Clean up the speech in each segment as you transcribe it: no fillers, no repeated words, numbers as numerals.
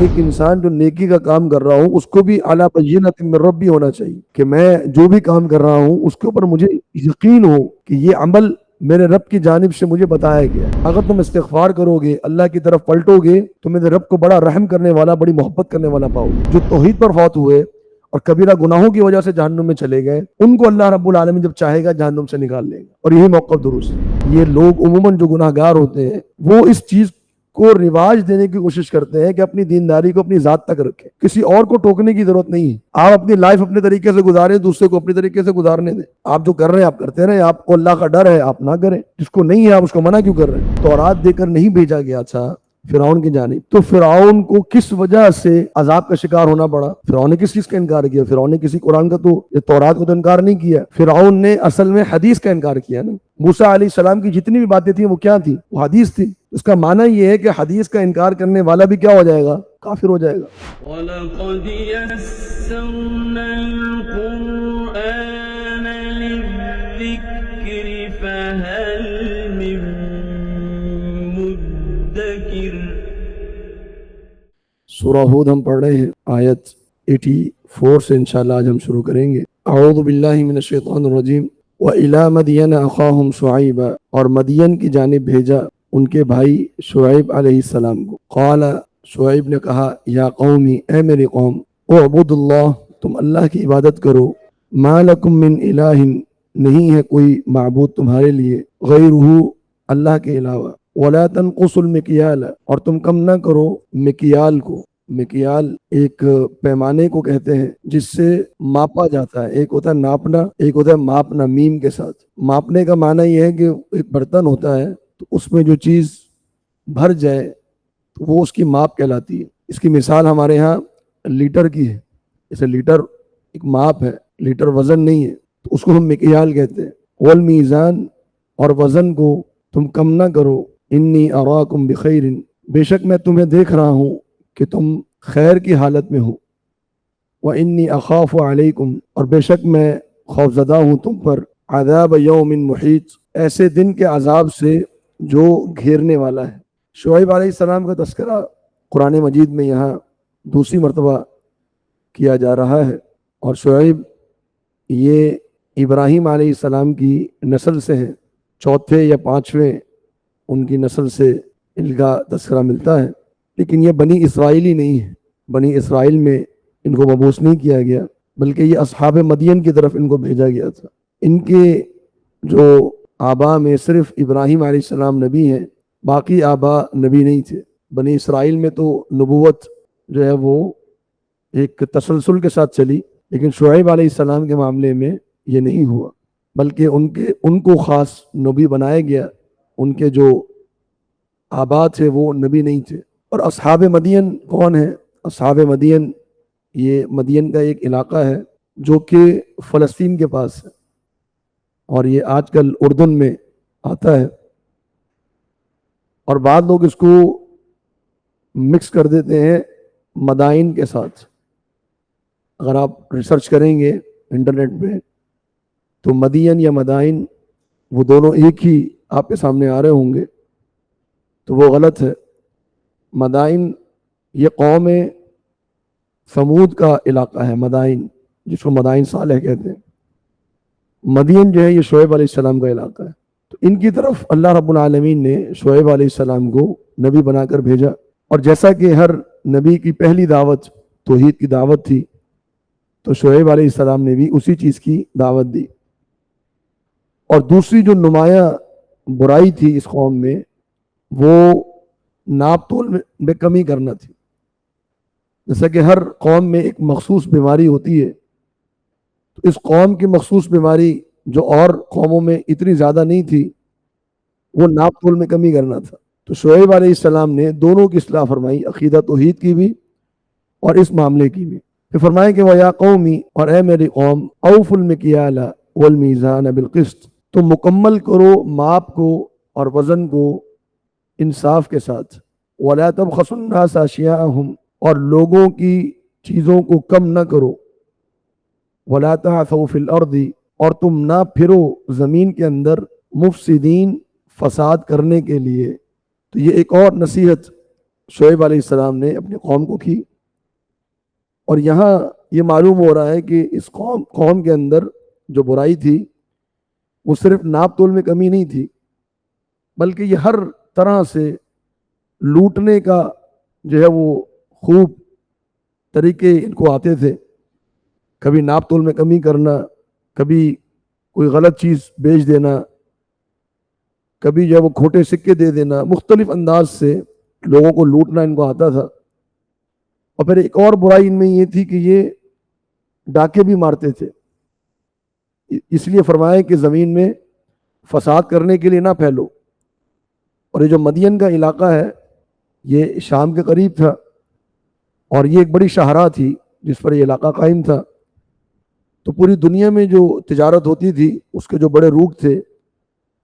ایک انسان جو نیکی کا کام کر رہا ہوں اس کو بھی اعلیٰ بینۃ من ربی ہونا چاہیے کہ میں جو بھی کام کر رہا ہوں اس کے اوپر مجھے یقین ہو کہ یہ عمل میرے رب کی جانب سے مجھے بتایا گیا. اگر تم استغفار کرو گے، اللہ کی طرف پلٹو گے، تو میرے رب کو بڑا رحم کرنے والا، بڑی محبت کرنے والا پاؤ گے. جو توحید پر فوت ہوئے اور کبیرہ گناہوں کی وجہ سے جہنم میں چلے گئے، ان کو اللہ رب العالمین جب چاہے گا جہنم سے نکال لے گا. اور یہی موقف درست ہے. یہ لوگ عموماً جو گناہ گار ہوتے ہیں وہ اس چیز کو رواج دینے کی کوشش کرتے ہیں کہ اپنی دینداری کو اپنی ذات تک رکھیں، کسی اور کو ٹوکنے کی ضرورت نہیں ہے. آپ اپنی لائف اپنے طریقے سے گزاریں، دوسرے کو اپنے طریقے سے گزارنے دیں. آپ جو کر رہے ہیں آپ کرتے رہیں. آپ کو اللہ کا ڈر ہے آپ نہ کریں، جس کو نہیں ہے آپ اس کو منع کیوں کر رہے ہیں؟ تورات دے کر نہیں بھیجا گیا تھا فرعون کی جانب، تو فرعون کو کس وجہ سے عذاب کا شکار ہونا پڑا؟ فرعون نے کس چیز کا انکار کیا؟ فرعون نے کسی قرآن کا تو تورات کو تو انکار نہیں کیا. فرعون نے اصل میں حدیث کا انکار کیا نا. موسیٰ علیہ السلام کی جتنی بھی باتیں تھیں وہ کیا تھی؟ وہ حدیث تھی. اس کا معنی یہ ہے کہ حدیث کا انکار کرنے والا بھی کیا ہو جائے گا؟ کافر ہو جائے گا. وَلَقَدْ يَسَّرْنَا الْقُرْآنَ لِلذِّكْرِ فَهَلْ مِن مُدَّكِرٍ. سورہ ہود ہم پڑھ رہے ہیں، آیت 84 سے انشاءاللہ آج ہم شروع کریں گے. اعوذ باللہ من الشیطان الرجیم. وَإِلَىٰ مَدْيَنَ أَخَاهُمْ شُعَيْبًا، اور مدین کی جانب بھیجا ان کے بھائی شعیب علیہ السلام کو. قال، شعیب نے کہا، یا قومی، اے میری قوم، اعبدوا اللہ، تم اللہ کی عبادت کرو. ما لکم من الہ، نہیں ہے کوئی معبود تمہارے لیے، غیرہ، اللہ کے علاوہ. ولا تنقصوا المکیال، اور تم کم نہ کرو مکیال کو. مکیال ایک پیمانے کو کہتے ہیں جس سے ماپا جاتا ہے. ایک ہوتا ہے ناپنا، ایک ہوتا ہے ماپنا میم کے ساتھ. ماپنے کا معنی یہ ہے کہ ایک برتن ہوتا ہے تو اس میں جو چیز بھر جائے تو وہ اس کی ماپ کہلاتی ہے. اس کی مثال ہمارے ہاں لیٹر کی ہے. جیسے لیٹر ایک ماپ ہے، لیٹر وزن نہیں ہے، تو اس کو ہم مکیال کہتے ہیں. والمیزان، اور وزن کو تم کم نہ کرو. انی اراکم بخیر، بے شک میں تمہیں دیکھ رہا ہوں کہ تم خیر کی حالت میں ہو. وانی اخاف علیکم، اور بے شک میں خوفزدہ ہوں تم پر. عذاب یوم محیط، ایسے دن کے عذاب سے جو گھیرنے والا ہے. شعیب علیہ السلام کا تذکرہ قرآن مجید میں یہاں دوسری مرتبہ کیا جا رہا ہے. اور شعیب یہ ابراہیم علیہ السلام کی نسل سے ہیں، چوتھے یا پانچویں ان کی نسل سے ان کا تذکرہ ملتا ہے. لیکن یہ بنی اسرائیلی نہیں ہے. بنی اسرائیل میں ان کو مبعوث نہیں کیا گیا، بلکہ یہ اصحاب مدین کی طرف ان کو بھیجا گیا تھا. ان کے جو آبا میں صرف ابراہیم علیہ السلام نبی ہیں، باقی آبا نبی نہیں تھے. بنی اسرائیل میں تو نبوت جو ہے وہ ایک تسلسل کے ساتھ چلی، لیکن شعیب علیہ السلام کے معاملے میں یہ نہیں ہوا، بلکہ ان کو خاص نبی بنایا گیا. ان کے جو آبا تھے وہ نبی نہیں تھے. اور اصحاب مدین کون ہیں؟ اصحاب مدین یہ مدین کا ایک علاقہ ہے جو کہ فلسطین کے پاس ہے، اور یہ آج کل اردن میں آتا ہے. اور بعض لوگ اس کو مکس کر دیتے ہیں مدائن کے ساتھ. اگر آپ ریسرچ کریں گے انٹرنیٹ پہ تو مدین یا مدائن وہ دونوں ایک ہی آپ کے سامنے آ رہے ہوں گے، تو وہ غلط ہے. مدائن یہ قوم ثمود کا علاقہ ہے، مدائن جس کو مدائن صالح کہتے ہیں. مدین جو ہے یہ شعیب علیہ السلام کا علاقہ ہے. تو ان کی طرف اللہ رب العالمین نے شعیب علیہ السلام کو نبی بنا کر بھیجا. اور جیسا کہ ہر نبی کی پہلی دعوت توحید کی دعوت تھی، تو شعیب علیہ السلام نے بھی اسی چیز کی دعوت دی. اور دوسری جو نمایاں برائی تھی اس قوم میں وہ ناپ تول میں کمی کرنا تھی. جیسا کہ ہر قوم میں ایک مخصوص بیماری ہوتی ہے، تو اس قوم کی مخصوص بیماری جو اور قوموں میں اتنی زیادہ نہیں تھی وہ ناپ تول میں کمی کرنا تھا. تو شعیب علیہ السلام نے دونوں کی اصلاح فرمائی، عقیدہ توحید کی بھی اور اس معاملے کی بھی. پھر فرمائے کہ وَيَا قَوْمِ، اور اے میری قوم، أَوْفُوا الْمِكْيَالَ وَالْمِيزَانَ بِالْقِسْطِ، تم مکمل کرو ماپ کو اور وزن کو انصاف کے ساتھ. وَلَا تَبْخَسُوا النَّاسَ أَشْيَاءَهُمْ، اور لوگوں کی چیزوں کو کم نہ کرو. وَلَا تَعْثَوْا فِي الْأَرْضِ، اور تم نہ پھرو زمین کے اندر مفسدین، فساد کرنے کے لیے. تو یہ ایک اور نصیحت شعیب علیہ السلام نے اپنی قوم کو کی. اور یہاں یہ معلوم ہو رہا ہے کہ اس قوم کے اندر جو برائی تھی وہ صرف ناپ تول میں کمی نہیں تھی، بلکہ یہ ہر طرح سے لوٹنے کا جو ہے وہ خوب طریقے ان کو آتے تھے. کبھی ناپ تول میں کمی کرنا، کبھی کوئی غلط چیز بیچ دینا، کبھی جو ہے وہ کھوٹے سکے دے دینا، مختلف انداز سے لوگوں کو لوٹنا ان کو آتا تھا. اور پھر ایک اور برائی ان میں یہ تھی کہ یہ ڈاکے بھی مارتے تھے. اس لیے فرمایا کہ زمین میں فساد کرنے کے لیے نہ پھیلو. اور یہ جو مدین کا علاقہ ہے یہ شام کے قریب تھا، اور یہ ایک بڑی شاہراہ تھی جس پر یہ علاقہ قائم تھا. تو پوری دنیا میں جو تجارت ہوتی تھی اس کے جو بڑے روٹ تھے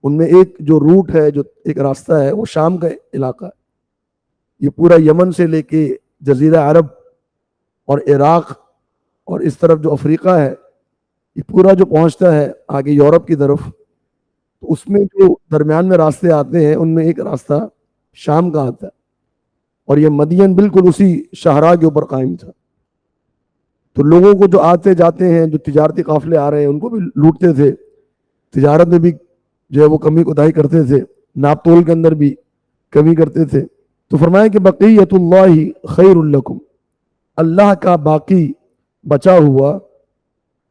ان میں ایک جو روٹ ہے، جو ایک راستہ ہے، وہ شام کا علاقہ ہے. یہ پورا یمن سے لے کے جزیرہ عرب اور عراق اور اس طرف جو افریقہ ہے، یہ پورا جو پہنچتا ہے آگے یورپ کی طرف، تو اس میں جو درمیان میں راستے آتے ہیں ان میں ایک راستہ شام کا آتا ہے. اور یہ مدین بالکل اسی شاہراہ کے اوپر قائم تھا. تو لوگوں کو جو آتے جاتے ہیں، جو تجارتی قافلے آ رہے ہیں، ان کو بھی لوٹتے تھے. تجارت میں بھی جو ہے وہ کمی کوتاہی کرتے تھے، ناپ تول کے اندر بھی کمی کرتے تھے. تو فرمایا کہ بقیت اللہ خیر لکم، اللہ کا باقی بچا ہوا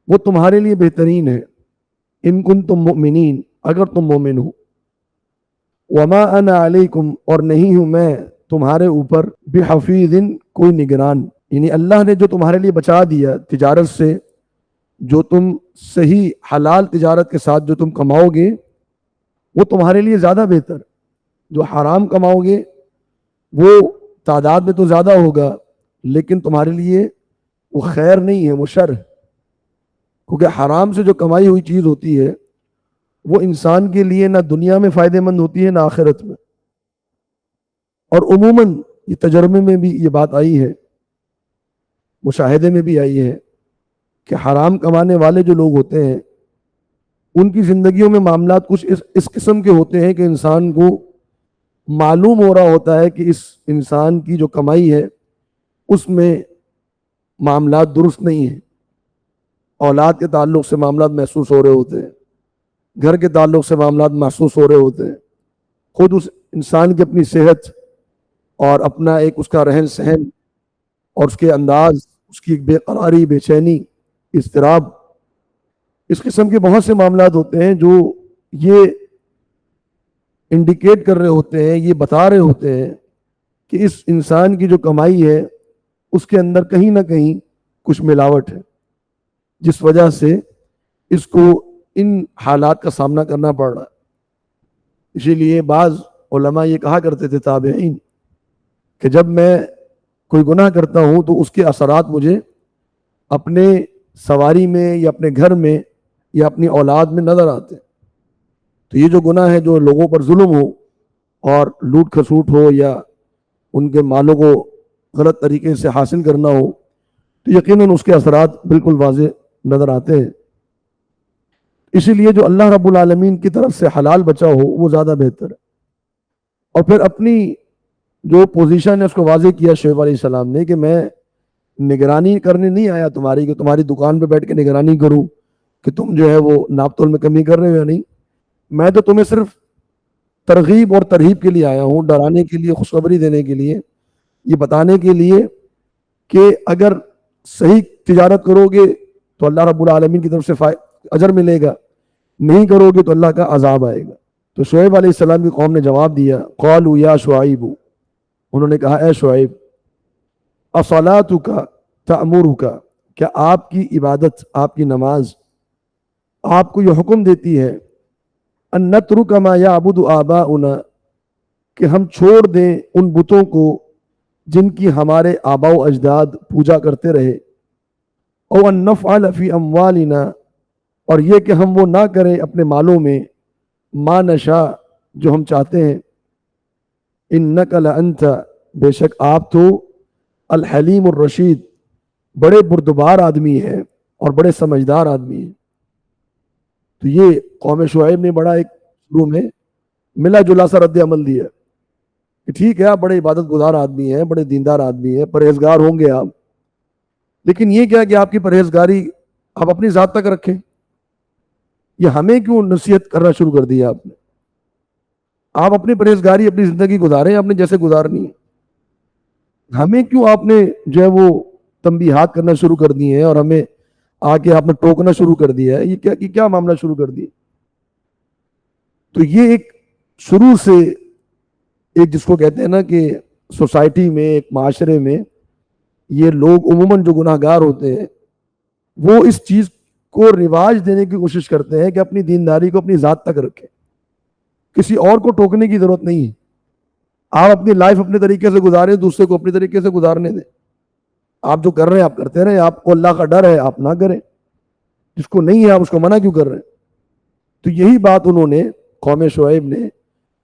وہ تمہارے لیے بہترین ہے. ان کنتم مؤمنین، اگر تم مومن ہو. وما انا علیکم، اور نہیں ہوں میں تمہارے اوپر بحفیظ، کوئی نگران. یعنی اللہ نے جو تمہارے لیے بچا دیا تجارت سے، جو تم صحیح حلال تجارت کے ساتھ جو تم کماؤ گے وہ تمہارے لیے زیادہ بہتر. جو حرام کماؤ گے وہ تعداد میں تو زیادہ ہوگا لیکن تمہارے لیے وہ خیر نہیں ہے، وہ شر ہے. کیونکہ حرام سے جو کمائی ہوئی چیز ہوتی ہے وہ انسان کے لیے نہ دنیا میں فائدہ مند ہوتی ہے نہ آخرت میں. اور عموماً یہ تجربے میں بھی یہ بات آئی ہے، مشاہدے میں بھی آئی ہے کہ حرام کمانے والے جو لوگ ہوتے ہیں ان کی زندگیوں میں معاملات کچھ اس قسم کے ہوتے ہیں کہ انسان کو معلوم ہو رہا ہوتا ہے کہ اس انسان کی جو کمائی ہے اس میں معاملات درست نہیں ہیں. اولاد کے تعلق سے معاملات محسوس ہو رہے ہوتے ہیں، گھر کے تعلق سے معاملات محسوس ہو رہے ہوتے ہیں، خود اس انسان کی اپنی صحت اور اپنا ایک اس کا رہن سہن اور اس کے انداز، اس کی بے قراری، بے چینی، اضطراب، اس قسم کے بہت سے معاملات ہوتے ہیں جو یہ انڈیکیٹ کر رہے ہوتے ہیں، یہ بتا رہے ہوتے ہیں کہ اس انسان کی جو کمائی ہے اس کے اندر کہیں نہ کہیں کچھ ملاوٹ ہے، جس وجہ سے اس کو ان حالات کا سامنا کرنا پڑ رہا ہے. اسی لیے بعض علماء یہ کہا کرتے تھے تابعین کہ جب میں کوئی گناہ کرتا ہوں تو اس کے اثرات مجھے اپنے سواری میں یا اپنے گھر میں یا اپنی اولاد میں نظر آتے ہیں. تو یہ جو گناہ ہے، جو لوگوں پر ظلم ہو اور لوٹ کھسوٹ ہو یا ان کے مالوں کو غلط طریقے سے حاصل کرنا ہو، تو یقیناً اس کے اثرات بالکل واضح نظر آتے ہیں. اسی لیے جو اللہ رب العالمین کی طرف سے حلال بچا ہو وہ زیادہ بہتر ہے. اور پھر اپنی جو پوزیشن ہے اس کو واضح کیا شعیب علیہ السلام نے کہ میں نگرانی کرنے نہیں آیا تمہاری کہ تمہاری دکان پہ بیٹھ کے نگرانی کروں کہ تم جو ہے وہ ناپ تول میں کمی کر رہے ہو یا نہیں. میں تو تمہیں صرف ترغیب اور ترہیب کے لیے آیا ہوں، ڈرانے کے لیے، خوشخبری دینے کے لیے، یہ بتانے کے لیے کہ اگر صحیح تجارت کرو گے تو اللہ رب العالمین کی طرف سے اجر ملے گا، نہیں کرو گے تو اللہ کا عذاب آئے گا. تو شعیب علیہ السلام کی قوم نے جواب دیا، قالوا یا شعیب، انہوں نے کہا اے شعیب، اصلاتک تأمرک، کیا آپ کی عبادت، آپ کی نماز آپ کو یہ حکم دیتی ہے ان نترک ما یعبد آباؤنا، کہ ہم چھوڑ دیں ان بتوں کو جن کی ہمارے آباء و اجداد پوجا کرتے رہے، او ان نفعل فی اموالنا، اور یہ کہ ہم وہ نہ کریں اپنے مالوں میں ما نشاء، جو ہم چاہتے ہیں. انک لانت، بے شک آپ تو الحلیم الرشید، بڑے بردبار آدمی ہیں اور بڑے سمجھدار آدمی ہیں. تو یہ قوم شعیب نے بڑا ایک شروع میں ملا جلا سا رد عمل دیا کہ ٹھیک ہے آپ بڑے عبادت گزار آدمی ہیں، بڑے دیندار آدمی ہیں، پرہیزگار ہوں گے آپ، لیکن یہ کیا کہ آپ کی پرہیزگاری آپ اپنی ذات تک رکھیں؟ یہ ہمیں کیوں نصیحت کرنا شروع کر دیا آپ نے؟ آپ اپنی پرہیزگاری اپنی زندگی گزاریں آپ نے جیسے گزارنی ہے، ہمیں کیوں آپ نے جو ہے وہ تنبیہات کرنا شروع کر دی ہیں اور ہمیں آ کے آپ نے ٹوکنا شروع کر دیا ہے؟ یہ کیا معاملہ شروع کر دیا؟ تو یہ ایک شروع سے ایک جس کو کہتے ہیں نا کہ سوسائٹی میں، ایک معاشرے میں یہ لوگ عموماً جو گناہ گار ہوتے ہیں وہ اس چیز کو رواج دینے کی کوشش کرتے ہیں کہ اپنی دینداری کو اپنی ذات تک رکھیں، کسی اور کو ٹوکنے کی ضرورت نہیں ہے، آپ اپنی لائف اپنے طریقے سے گزاریں، دوسرے کو اپنے طریقے سے گزارنے دیں، آپ جو کر رہے ہیں آپ کرتے رہیں، آپ کو اللہ کا ڈر ہے آپ نہ کریں، جس کو نہیں ہے آپ اس کو منع کیوں کر رہے ہیں؟ تو یہی بات انہوں نے قوم شعیب نے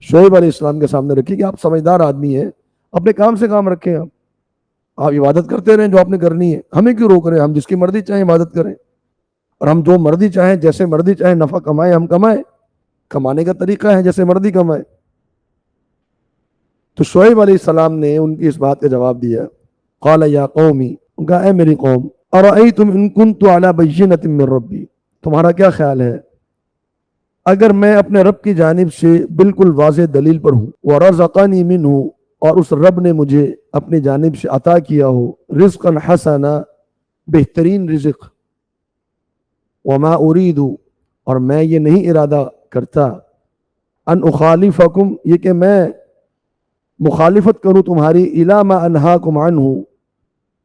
شعیب علیہ السلام کے سامنے رکھی کہ آپ سمجھدار آدمی ہیں، اپنے کام سے کام رکھیں، آپ عبادت کرتے رہیں جو آپ نے کرنی ہے، ہمیں کیوں روک رہے ہیں؟ ہم جس کی مرضی چاہیں عبادت کریں، اور ہم جو مرضی چاہیں جیسے مرضی چاہیں نفع کمائیں، ہم کمائیں، کمانے کا طریقہ ہے جیسے مرضی کمائیں۔ تو شعیب علیہ السلام نے ان کی اس بات کا جواب دیا، قال یا قومی، ان کا اے میری قوم، ارأیتم ان کنت علی بینۃ من ربی، تمہارا کیا خیال ہے اگر میں اپنے رب کی جانب سے بالکل واضح دلیل پر ہوں، ورزقنی منہ، اور اس رب نے مجھے اپنی جانب سے عطا کیا ہو رزقا حسنا، بہترین رزق، وما ارید، اور میں یہ نہیں ارادہ کرتا، ان اخالفکم، یہ کہ میں مخالفت کروں تمہاری، الی ما انہاکم عنہ،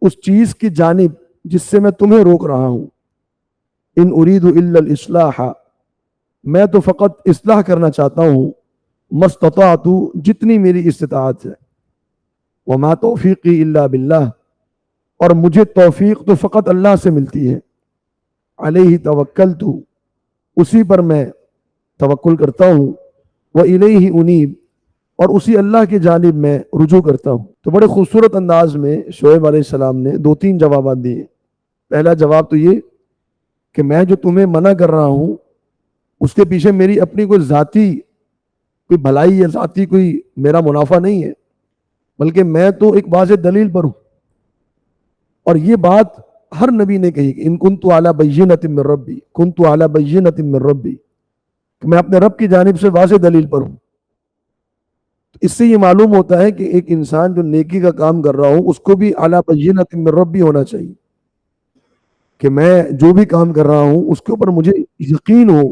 اس چیز کی جانب جس سے میں تمہیں روک رہا ہوں، ان ارید الا الاصلاح، میں تو فقط اصلاح کرنا چاہتا ہوں، مستطاعت، جتنی میری استطاعت ہے، وما توفیقی الا باللہ، اور مجھے توفیق تو فقط اللہ سے ملتی ہے، علیہ توکلت، اسی پر میں توکل کرتا ہوں، وإلیہ انیب، اور اسی اللہ کی جانب میں رجوع کرتا ہوں۔ تو بڑے خوبصورت انداز میں شعیب علیہ السلام نے 2-3 جوابات دیے۔ پہلا جواب تو یہ کہ میں جو تمہیں منع کر رہا ہوں اس کے پیچھے میری اپنی کوئی ذاتی کوئی بھلائی یا ذاتی کوئی میرا منافع نہیں ہے، بلکہ میں تو ایک واضح دلیل پر ہوں، اور یہ بات ہر نبی نے کہی کہ ان کنت علی بینۃ من ربی، کنت علی بینۃ من ربی، کہ میں اپنے رب کی جانب سے واضح دلیل پر ہوں۔ اس سے یہ معلوم ہوتا ہے کہ ایک انسان جو نیکی کا کام کر رہا ہوں اس کو بھی علی بینۃ من ربی ہونا چاہیے، کہ میں جو بھی کام کر رہا ہوں اس کے اوپر مجھے یقین ہو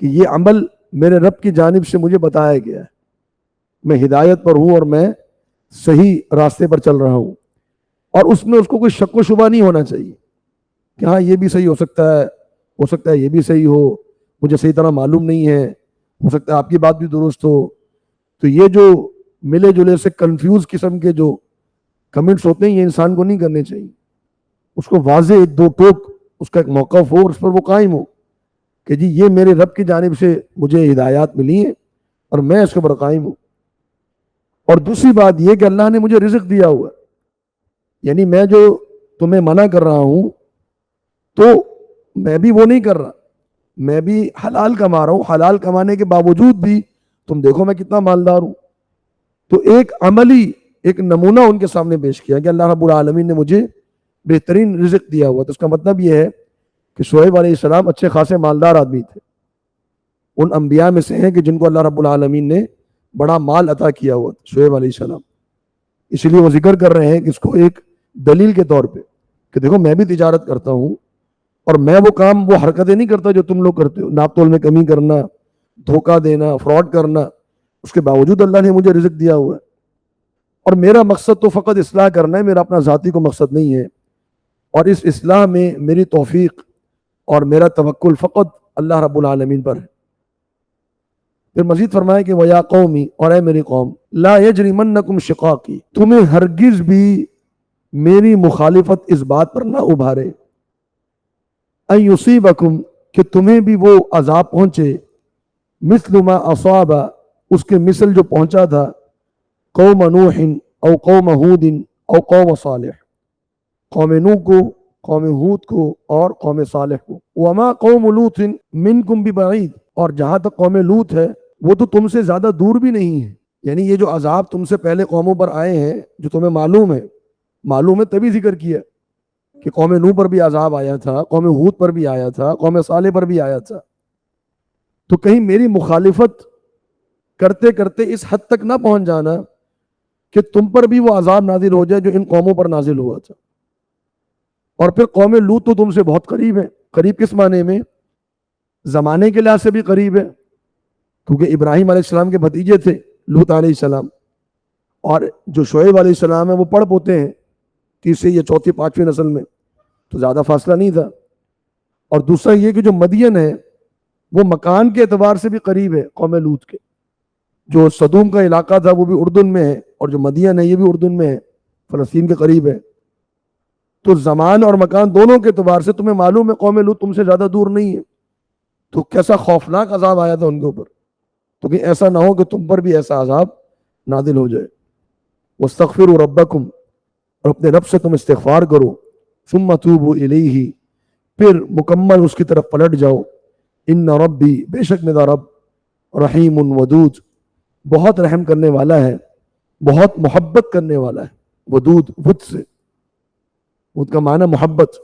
کہ یہ عمل میرے رب کی جانب سے مجھے بتایا گیا ہے، میں ہدایت پر ہوں اور میں صحیح راستے پر چل رہا ہوں، اور اس میں اس کو کوئی شک و شبہ نہیں ہونا چاہیے کہ ہاں یہ بھی صحیح ہو سکتا ہے یہ بھی صحیح ہو، مجھے صحیح طرح معلوم نہیں ہے، ہو سکتا ہے آپ کی بات بھی درست ہو۔ تو یہ جو ملے جلے سے کنفیوز قسم کے جو کمنٹس ہوتے ہیں یہ انسان کو نہیں کرنے چاہیے، اس کو واضح ایک دو ٹوک اس کا ایک موقف ہو اور اس پر وہ قائم ہو کہ جی یہ میرے رب کی جانب سے مجھے ہدایات ملی ہیں اور میں اس کے اوپر قائم ہوں۔ اور دوسری بات یہ کہ اللہ نے مجھے رزق دیا ہوا ہے، یعنی میں جو تمہیں منع کر رہا ہوں تو میں بھی وہ نہیں کر رہا، میں بھی حلال کما رہا ہوں، حلال کمانے کے باوجود بھی تم دیکھو میں کتنا مالدار ہوں۔ تو ایک عملی ایک نمونہ ان کے سامنے پیش کیا کہ اللہ رب العالمین نے مجھے بہترین رزق دیا ہوا، تو اس کا مطلب یہ ہے کہ شعیب علیہ السلام اچھے خاصے مالدار آدمی تھے، ان انبیاء میں سے ہیں کہ جن کو اللہ رب العالمین نے بڑا مال عطا کیا ہوا تھا، شعیب علیہ السلام۔ اس لیے وہ ذکر کر رہے ہیں کہ اس کو ایک دلیل کے طور پہ کہ دیکھو میں بھی تجارت کرتا ہوں اور میں وہ کام وہ حرکتیں نہیں کرتا جو تم لوگ کرتے ہو، ناپ تول میں کمی کرنا، دھوکہ دینا، فراڈ کرنا، اس کے باوجود اللہ نے مجھے رزق دیا ہوا ہے، اور میرا مقصد تو فقط اصلاح کرنا ہے، میرا اپنا ذاتی کو مقصد نہیں ہے، اور اس اصلاح میں میری توفیق اور میرا توکل فقط اللہ رب العالمین پر ہے۔ پھر مزید فرمایا کہ وَيَا قَوْمِ، اور اے میری قوم، لَا يَجْرِمَنَّكُمْ شِقَاقِي، تمہیں ہرگز بھی میری مخالفت اس بات پر نہ ابھارے، أَن يُصِيبَكُمْ، کہ تمہیں بھی وہ عذاب پہنچے، مثل ما اصاب، اس کے مثل جو پہنچا تھا، قوم نوح او قوم ہود او قوم صالح، قوم نوح کو، قوم ہود کو اور قوم صالح کو، وما قوم لوط منکم ببعید، اور جہاں تک قوم لوط ہے وہ تو تم سے زیادہ دور بھی نہیں ہے، یعنی یہ جو عذاب تم سے پہلے قوموں پر آئے ہیں جو تمہیں معلوم ہے تبھی ذکر کیا کہ قوم نوح پر بھی عذاب آیا تھا، قوم ہود پر بھی آیا تھا، قوم صالح پر بھی آیا تھا. تو کہیں میری مخالفت کرتے کرتے اس حد تک نہ پہنچ جانا کہ تم پر بھی وہ عذاب نازل ہو جائے جو ان قوموں پر نازل ہوا تھا. اور پھر قوم لوط تو تم سے بہت قریب ہے. قریب کس معنی میں؟ زمانے کے لحاظ سے بھی قریب ہے، کیونکہ ابراہیم علیہ السلام کے بھتیجے تھے لوط علیہ السلام، اور جو شعیب علیہ السلام ہے وہ پڑ پوتے ہیں تیسری یا چوتھی پانچویں نسل میں، تو زیادہ فاصلہ نہیں تھا. اور دوسرا یہ کہ جو مدین ہے وہ مکان کے اعتبار سے بھی قریب ہے قوم لوط کے. جو صدوم کا علاقہ تھا وہ بھی اردن میں ہے، اور جو مدین ہے یہ بھی اردن میں ہے، فلسطین کے قریب ہے. تو زمان اور مکان دونوں کے اعتبار سے تمہیں معلوم ہے قوم لوط تم سے زیادہ دور نہیں ہے. تو کیسا خوفناک عذاب آیا تھا ان کے اوپر. تو کہ ایسا نہ ہو کہ تم پر بھی ایسا عذاب نازل ہو جائے. واستغفروا ربکم، اور اپنے رب سے تم استغفار کرو. ثم توبوا الیہ، پھر مکمل اس کی طرف پلٹ جاؤ. ان ربی، بے شک میرا رب، رحیم ودود، بہت رحم کرنے والا ہے، بہت محبت کرنے والا ہے. ودود، ود سے، ود کا معنی محبت،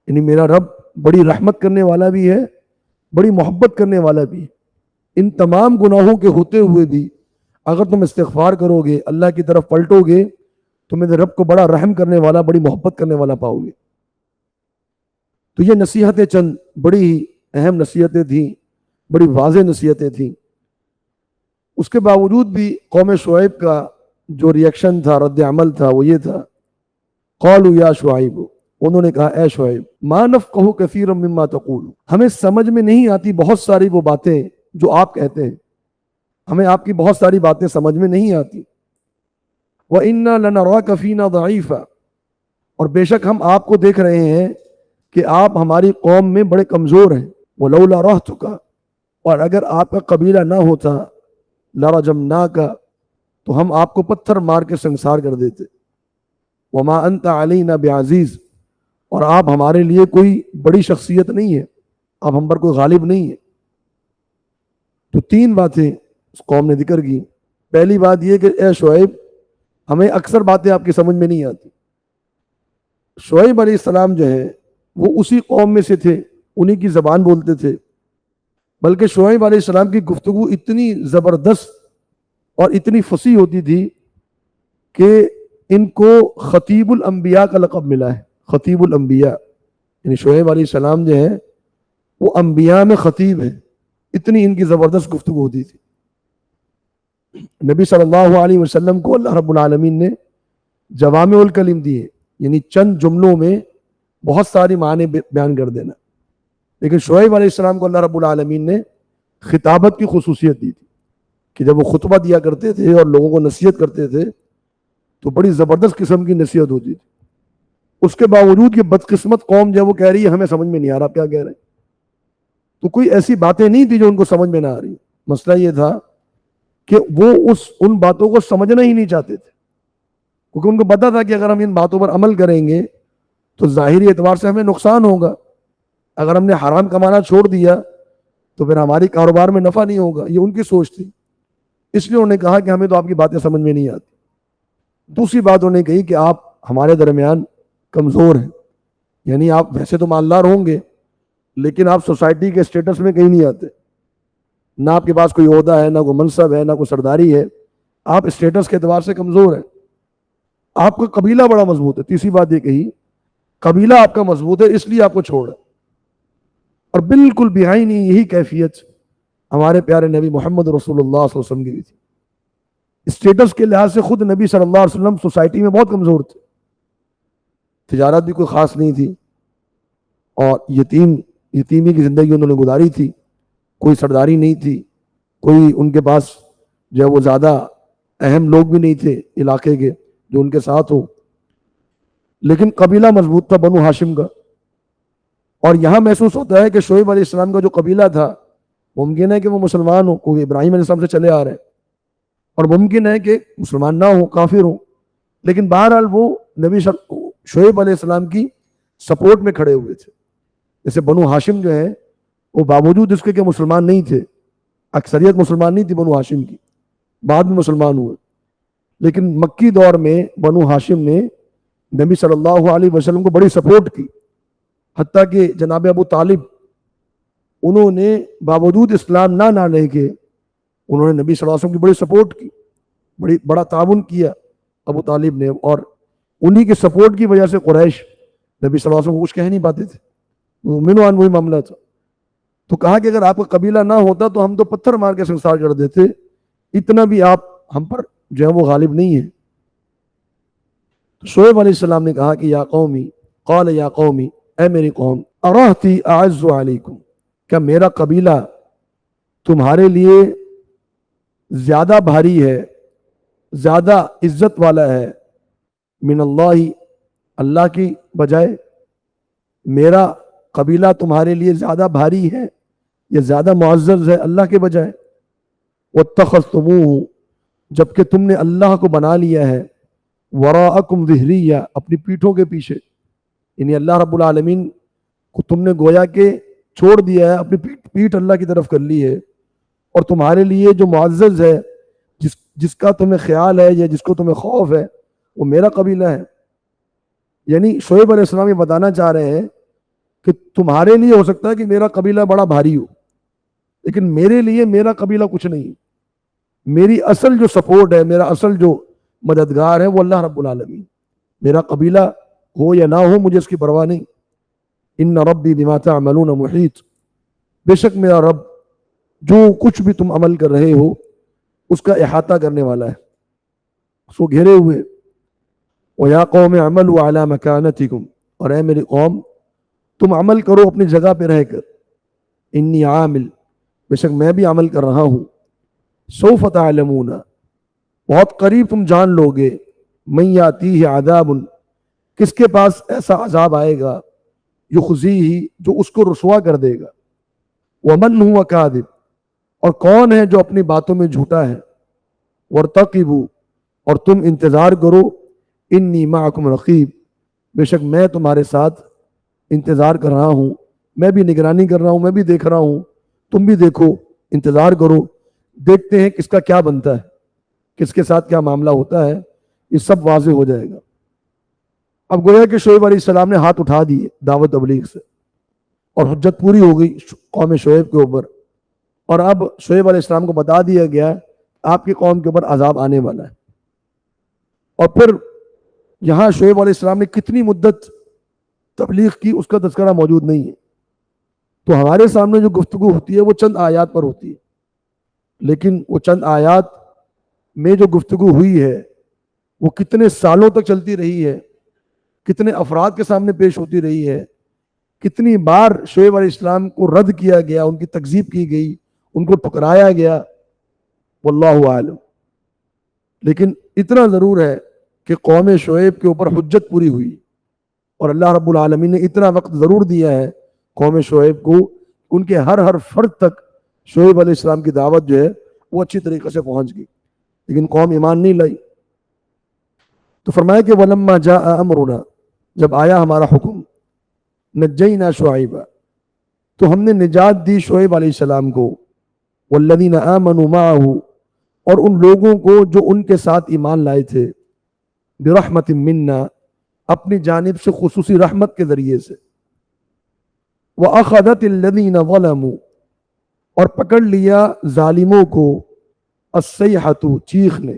یعنی میرا رب بڑی رحمت کرنے والا بھی ہے، بڑی محبت کرنے والا بھی ہے. ان تمام گناہوں کے ہوتے ہوئے بھی اگر تم استغفار کرو گے، اللہ کی طرف پلٹو گے، تو میرے رب کو بڑا رحم کرنے والا، بڑی محبت کرنے والا پاؤ گے. تو یہ نصیحتیں چند بڑی ہی اہم نصیحتیں تھیں، بڑی واضح نصیحتیں تھیں. اس کے باوجود بھی قوم شعیب کا جو ریئیکشن تھا، رد عمل تھا، وہ یہ تھا، قالوا یا شعیب، انہوں نے کہا اے شعیب، ما نفقہ کثیرا مما تقول، ہمیں سمجھ میں نہیں آتی بہت ساری وہ باتیں جو آپ کہتے ہیں، ہمیں آپ کی بہت ساری باتیں سمجھ میں نہیں آتی. وَإِنَّا لَنَرَاكَ فِينَا ضَعِيفًا، اور بے شک ہم آپ کو دیکھ رہے ہیں کہ آپ ہماری قوم میں بڑے کمزور ہیں. وَلَوْلَا رَحْتُكَ، اور اگر آپ کا قبیلہ نہ ہوتا، لَرَجَمْنَاكَ، تو ہم آپ کو پتھر مار کے سنسار کر دیتے. وَمَا أَنْتَ عَلَيْنَا بِعَزِيزٍ، اور آپ ہمارے لیے کوئی بڑی شخصیت نہیں ہے، آپ ہم پر کوئی غالب نہیں ہے. تو تین باتیں اس قوم نے ذکر کی. پہلی بات یہ کہ اے شعیب، ہمیں اکثر باتیں آپ کی سمجھ میں نہیں آتی. شعیب علیہ السلام جو ہے وہ اسی قوم میں سے تھے، انہی کی زبان بولتے تھے. بلکہ شعیب علیہ السلام کی گفتگو اتنی زبردست اور اتنی فصیح ہوتی تھی کہ ان کو خطیب الانبیاء کا لقب ملا ہے. خطیب الانبیاء، یعنی شعیب علیہ السلام جو ہے وہ انبیاء میں خطیب ہے، اتنی ان کی زبردست گفتگو ہوتی تھی. نبی صلی اللہ علیہ وسلم کو اللہ رب العالمین نے جوامع الکلم دیے، یعنی چند جملوں میں بہت ساری معنی بیان کر دینا. لیکن شعیب علیہ السلام کو اللہ رب العالمین نے خطابت کی خصوصیت دی تھی کہ جب وہ خطبہ دیا کرتے تھے اور لوگوں کو نصیحت کرتے تھے تو بڑی زبردست قسم کی نصیحت ہوتی تھی. اس کے باوجود یہ بدقسمت قوم جو وہ کہہ رہی ہے ہمیں سمجھ میں نہیں آ رہا آپ کیا کہہ رہے ہیں. تو کوئی ایسی باتیں نہیں تھی جو ان کو سمجھ میں نہ آ رہی. مسئلہ یہ تھا کہ وہ ان باتوں کو سمجھنا ہی نہیں چاہتے تھے، کیونکہ ان کو پتا تھا کہ اگر ہم ان باتوں پر عمل کریں گے تو ظاہری اعتبار سے ہمیں نقصان ہوگا. اگر ہم نے حرام کمانا چھوڑ دیا تو پھر ہماری کاروبار میں نفع نہیں ہوگا. یہ ان کی سوچ تھی. اس لیے انہوں نے کہا کہ ہمیں تو آپ کی باتیں سمجھ میں نہیں آتی. دوسری بات انہوں نے کہی کہ آپ ہمارے درمیان کمزور ہیں، یعنی آپ ویسے تو مالدار ہوں گے لیکن آپ سوسائٹی کے اسٹیٹس میں کہیں نہیں آتے، نہ آپ کے پاس کوئی عہدہ ہے، نہ کوئی منصب ہے، نہ کوئی سرداری ہے. آپ اسٹیٹس کے اعتبار سے کمزور ہیں. آپ کا قبیلہ بڑا مضبوط ہے. تیسری بات یہ کہی قبیلہ آپ کا مضبوط ہے اس لیے آپ کو چھوڑا. اور بالکل بہائن یہی کیفیت ہمارے پیارے نبی محمد رسول اللہ صلی اللہ علیہ وسلم کی بھی تھی. اسٹیٹس کے لحاظ سے خود نبی صلی اللہ علیہ وسلم سوسائٹی میں بہت کمزور تھے. تجارت بھی کوئی خاص نہیں تھی اور یتیمی کی زندگی انہوں نے گزاری تھی. کوئی سرداری نہیں تھی، کوئی ان کے پاس جو ہے وہ زیادہ اہم لوگ بھی نہیں تھے علاقے کے جو ان کے ساتھ ہو. لیکن قبیلہ مضبوط تھا بنو ہاشم کا. اور یہاں محسوس ہوتا ہے کہ شعیب علیہ السلام کا جو قبیلہ تھا ممکن ہے کہ وہ مسلمان ہو، کیونکہ ابراہیم علیہ السلام سے چلے آ رہے ہیں، اور ممکن ہے کہ مسلمان نہ ہو، کافر ہو، لیکن بہرحال وہ نبی شعیب علیہ السلام کی سپورٹ میں کھڑے ہوئے تھے. جیسے بنو ہاشم جو ہے وہ باوجود اس کے کہ مسلمان نہیں تھے، اکثریت مسلمان نہیں تھی بنو ہاشم کی، بعد میں مسلمان ہوئے، لیکن مکی دور میں بنو ہاشم نے نبی صلی اللہ علیہ وسلم کو بڑی سپورٹ کی، حتیٰ کہ جناب ابو طالب انہوں نے باوجود اسلام نہ لانے کے انہوں نے نبی صلی اللہ علیہ وسلم کی بڑی سپورٹ کی، بڑا تعاون کیا ابو طالب نے، اور انہی کے سپورٹ کی وجہ سے قریش نبی صلی اللہ علیہ وسلم کو کچھ کہہ نہیں پاتے تھے، مومنوں وہی معاملہ تھا۔ تو کہا کہ اگر آپ کا قبیلہ نہ ہوتا تو ہم تو پتھر مار کے سنسار کر دیتے، اتنا بھی آپ ہم پر جو ہے وہ غالب نہیں ہے۔ تو شعیب علیہ السلام نے کہا کہ یا قومی، قال یا قومی، اے میری قوم، ارہتی اعز علیکم، کیا میرا قبیلہ تمہارے لیے زیادہ بھاری ہے، زیادہ عزت والا ہے، من اللہ، اللہ کی بجائے؟ میرا قبیلہ تمہارے لیے زیادہ بھاری ہے یا زیادہ معزز ہے اللہ کے بجائے؟ واتخذتموہ، جبکہ تم نے اللہ کو بنا لیا ہے، وراءکم ظہریہ، اپنی پیٹھوں کے پیچھے، یعنی اللہ رب العالمین کو تم نے گویا کہ چھوڑ دیا ہے، اپنی پیٹھ اللہ کی طرف کر لی ہے، اور تمہارے لیے جو معزز ہے، جس کا تمہیں خیال ہے یا جس کو تمہیں خوف ہے، وہ میرا قبیلہ ہے۔ یعنی شعیب علیہ السلام یہ بتانا چاہ رہے ہیں کہ تمہارے لیے ہو سکتا ہے کہ میرا قبیلہ بڑا بھاری ہو، لیکن میرے لیے میرا قبیلہ کچھ نہیں، میری اصل جو سپورٹ ہے، میرا اصل جو مددگار ہے وہ اللہ رب العالمین، میرا قبیلہ ہو یا نہ ہو مجھے اس کی پرواہ نہیں۔ ان ربی بما تعملون محیط، بے شک میرا رب جو کچھ بھی تم عمل کر رہے ہو اس کا احاطہ کرنے والا ہے، اس کو گھیرے ہوئے۔ وَيَا قَوْمِ اعْمَلُوا عَلَى مَكَانَتِكُمْ، اور اے میری قوم تم عمل کرو اپنی جگہ پہ رہ کر، انی عامل، بے شک میں بھی عمل کر رہا ہوں، سوف تعلمون، بہت قریب تم جان لو گے، من یاتیہ عذاب، کس کے پاس ایسا عذاب آئے گا، یخزیہ، جو اس کو رسوا کر دے گا، ومن ہوا کاذب، اور کون ہے جو اپنی باتوں میں جھوٹا ہے، وارتقبوا، اور تم انتظار کرو، انی معکم رقیب، بے شک میں تمہارے ساتھ انتظار کر رہا ہوں، میں بھی نگرانی کر رہا ہوں، میں بھی دیکھ رہا ہوں، تم بھی دیکھو، انتظار کرو، دیکھتے ہیں کس کا کیا بنتا ہے، کس کے ساتھ کیا معاملہ ہوتا ہے، یہ سب واضح ہو جائے گا۔ اب گویا کہ شعیب علیہ السلام نے ہاتھ اٹھا دیے دعوت تبلیغ سے، اور حجت پوری ہو گئی قوم شعیب کے اوپر، اور اب شعیب علیہ السلام کو بتا دیا گیا آپ کی قوم کے اوپر عذاب آنے والا ہے۔ اور پھر یہاں شعیب علیہ السلام نے کتنی مدت تبلیغ کی اس کا تذکرہ موجود نہیں ہے، تو ہمارے سامنے جو گفتگو ہوتی ہے وہ چند آیات پر ہوتی ہے، لیکن وہ چند آیات میں جو گفتگو ہوئی ہے وہ کتنے سالوں تک چلتی رہی ہے، کتنے افراد کے سامنے پیش ہوتی رہی ہے، کتنی بار شعیب علیہ السلام کو رد کیا گیا، ان کی تکذیب کی گئی، ان کو ٹھکرایا گیا، واللہ عالم۔ لیکن اتنا ضرور ہے کہ قوم شعیب کے اوپر حجت پوری ہوئی، اور اللہ رب العالمین نے اتنا وقت ضرور دیا ہے قوم شعیب کو، ان کے ہر فرد تک شعیب علیہ السلام کی دعوت جو ہے وہ اچھی طریقے سے پہنچ گئی، لیکن قوم ایمان نہیں لائی۔ تو فرمایا کہ وَلَمَّا جَاءَ أَمْرُنَا، جب آیا ہمارا حکم، نجینا شعیبا، تو ہم نے نجات دی شعیب علیہ السلام کو، والذین آمنوا معہ، اور ان لوگوں کو جو ان کے ساتھ ایمان لائے تھے، برحمت منا، اپنی جانب سے خصوصی رحمت کے ذریعے سے، وَأَخَذَتِ الَّذِينَ ظَلَمُوا، اور پکڑ لیا ظالموں کو، الصیحۃ، چیخ نے،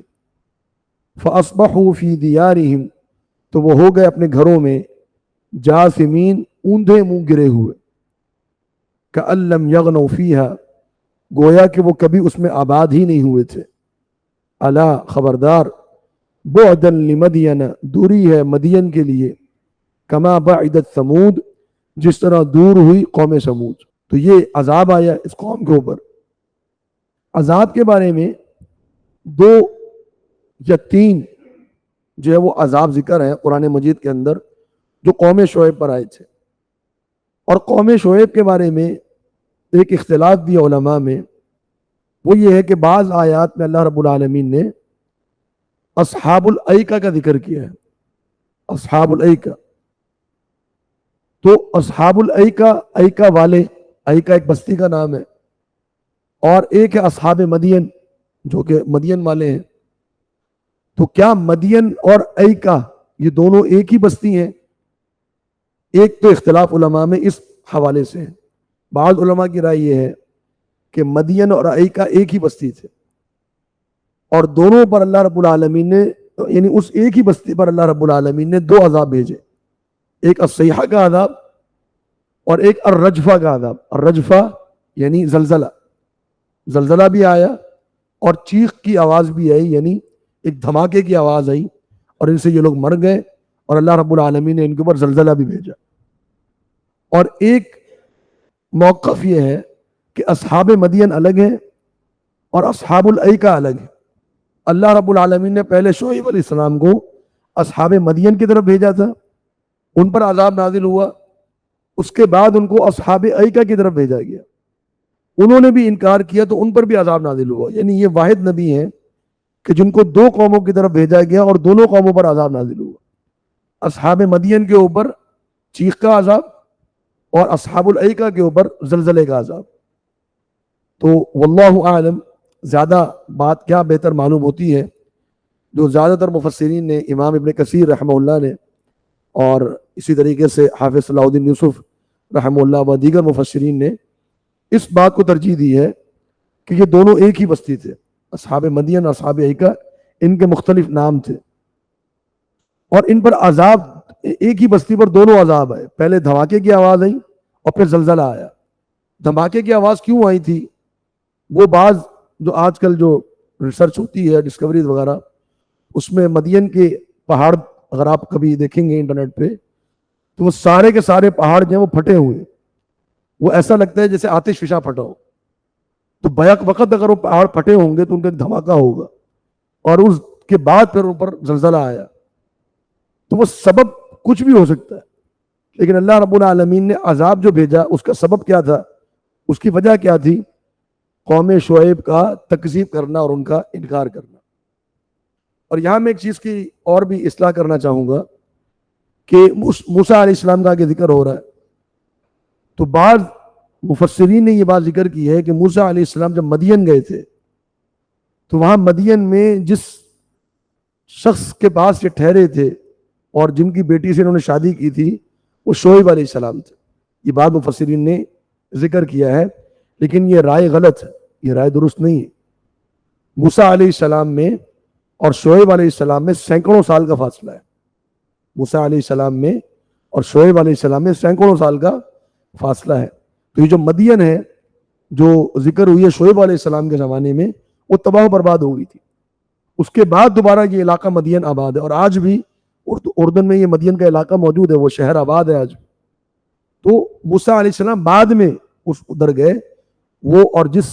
فَأَصْبَحُوا فِي دِيَارِهِمْ، تو وہ ہو گئے اپنے گھروں میں، جاثمین، اوندھے منہ گرے ہوئے، کأن لم یغنوا فیہا، گویا کہ وہ کبھی اس میں آباد ہی نہیں ہوئے تھے، الا، خبردار، بعدا لمدین، دوری ہے مدین کے لیے، کما بعدت ثمود، جس طرح دور ہوئی قوم سمود۔ تو یہ عذاب آیا اس قوم کے اوپر۔ عذاب کے بارے میں 2 یا 3 جو ہے وہ عذاب ذکر ہیں قرآن مجید کے اندر جو قوم شعیب پر آئے تھے، اور قوم شعیب کے بارے میں ایک اختلاف بھی علماء میں، وہ یہ ہے کہ بعض آیات میں اللہ رب العالمین نے اصحاب الایکہ کا ذکر کیا ہے، اصحاب الایکہ۔ تو اصحاب الایکہ، ایکہ والے، ایکہ ایک بستی کا نام ہے، اور ایک ہے اصحاب مدین، جو کہ مدین والے ہیں. تو کیا مدین اور ایکا یہ دونوں ایک ہی بستی ہیں؟ ایک تو اختلاف علماء میں اس حوالے سے ہے. بعض علماء کی رائے یہ ہے کہ مدین اور ایکا ایک ہی بستی تھے اور دونوں پر اللہ رب العالمین نے یعنی اس ایک ہی بستی پر اللہ رب العالمین نے دو عذاب بھیجے. ایک الصیحہ کا عذاب اور ایک الرجفہ کا عذاب. الرجفہ یعنی زلزلہ بھی آیا اور چیخ کی آواز بھی آئی, یعنی ایک دھماکے کی آواز آئی اور ان سے یہ لوگ مر گئے اور اللہ رب العالمین نے ان کے اوپر زلزلہ بھی بھیجا. اور ایک موقف یہ ہے کہ اصحاب مدین الگ ہیں اور اصحاب الایکا الگ ہیں. اللہ رب العالمین نے پہلے شعیب علیہ السلام کو اصحاب مدین کی طرف بھیجا تھا, ان پر عذاب نازل ہوا. اس کے بعد ان کو اصحاب ایکا کی طرف بھیجا گیا, انہوں نے بھی انکار کیا تو ان پر بھی عذاب نازل ہوا. یعنی یہ واحد نبی ہیں کہ جن کو دو قوموں کی طرف بھیجا گیا اور دونوں قوموں پر عذاب نازل ہوا. اصحاب مدین کے اوپر چیخ کا عذاب اور اصحاب الایکا کے اوپر زلزلے کا عذاب. تو واللہ اعلم زیادہ بات کیا بہتر معلوم ہوتی ہے, جو زیادہ تر مفسرین نے, امام ابن کثیر رحمہ اللہ نے اور اسی طریقے سے حافظ صلاح الدین یوسف رحمہ اللہ و دیگر مفسرین نے اس بات کو ترجیح دی ہے کہ یہ دونوں ایک ہی بستی تھے. اصحاب مدین اور اصحاب ایکا ان کے مختلف نام تھے اور ان پر عذاب ایک ہی بستی پر دونوں عذاب آئے. پہلے دھماکے کی آواز آئی اور پھر زلزلہ آیا. دھماکے کی آواز کیوں آئی تھی وہ بعض جو آج کل جو ریسرچ ہوتی ہے ڈسکوریز وغیرہ, اس میں مدین کے پہاڑ اگر آپ کبھی دیکھیں گے انٹرنیٹ پہ تو وہ سارے کے سارے پہاڑ جو ہیں وہ پھٹے ہوئے ہیں. وہ ایسا لگتا ہے جیسے آتش فشاں پھٹا ہو. تو بیک وقت اگر وہ پہاڑ پھٹے ہوں گے تو ان کا ایک دھماکہ ہوگا اور اس کے بعد پھر اوپر زلزلہ آیا. تو وہ سبب کچھ بھی ہو سکتا ہے, لیکن اللہ رب العالمین نے عذاب جو بھیجا اس کا سبب کیا تھا, اس کی وجہ کیا تھی؟ قوم شعیب کا تکذیب کرنا اور ان کا انکار کرنا. اور یہاں میں ایک چیز کی اور بھی اصلاح کرنا چاہوں گا کہ موسیٰ علیہ السلام کا آگے ذکر ہو رہا ہے, تو بعض مفسرین نے یہ بات ذکر کی ہے کہ موسیٰ علیہ السلام جب مدین گئے تھے تو وہاں مدین میں جس شخص کے پاس یہ ٹھہرے تھے اور جن کی بیٹی سے انہوں نے شادی کی تھی وہ شعیب علیہ السلام تھے. یہ بات مفسرین نے ذکر کیا ہے, لیکن یہ رائے غلط ہے, یہ رائے درست نہیں ہے. موسیٰ علیہ السلام میں اور شعیب علیہ السلام میں سینکڑوں سال کا فاصلہ ہے. موسیٰ علیہ السلام میں اور شعیب علیہ السلام میں سینکڑوں سال کا فاصلہ ہے. تو یہ جو مدین ہے جو ذکر ہوئی ہے شعیب علیہ السلام کے زمانے میں, وہ تباہ و برباد ہو گئی تھی. اس کے بعد دوبارہ یہ علاقہ مدین آباد ہے اور آج بھی اردن میں یہ مدین کا علاقہ موجود ہے, وہ شہر آباد ہے آج. تو موسیٰ علیہ السلام بعد میں اس ادھر گئے, وہ اور جس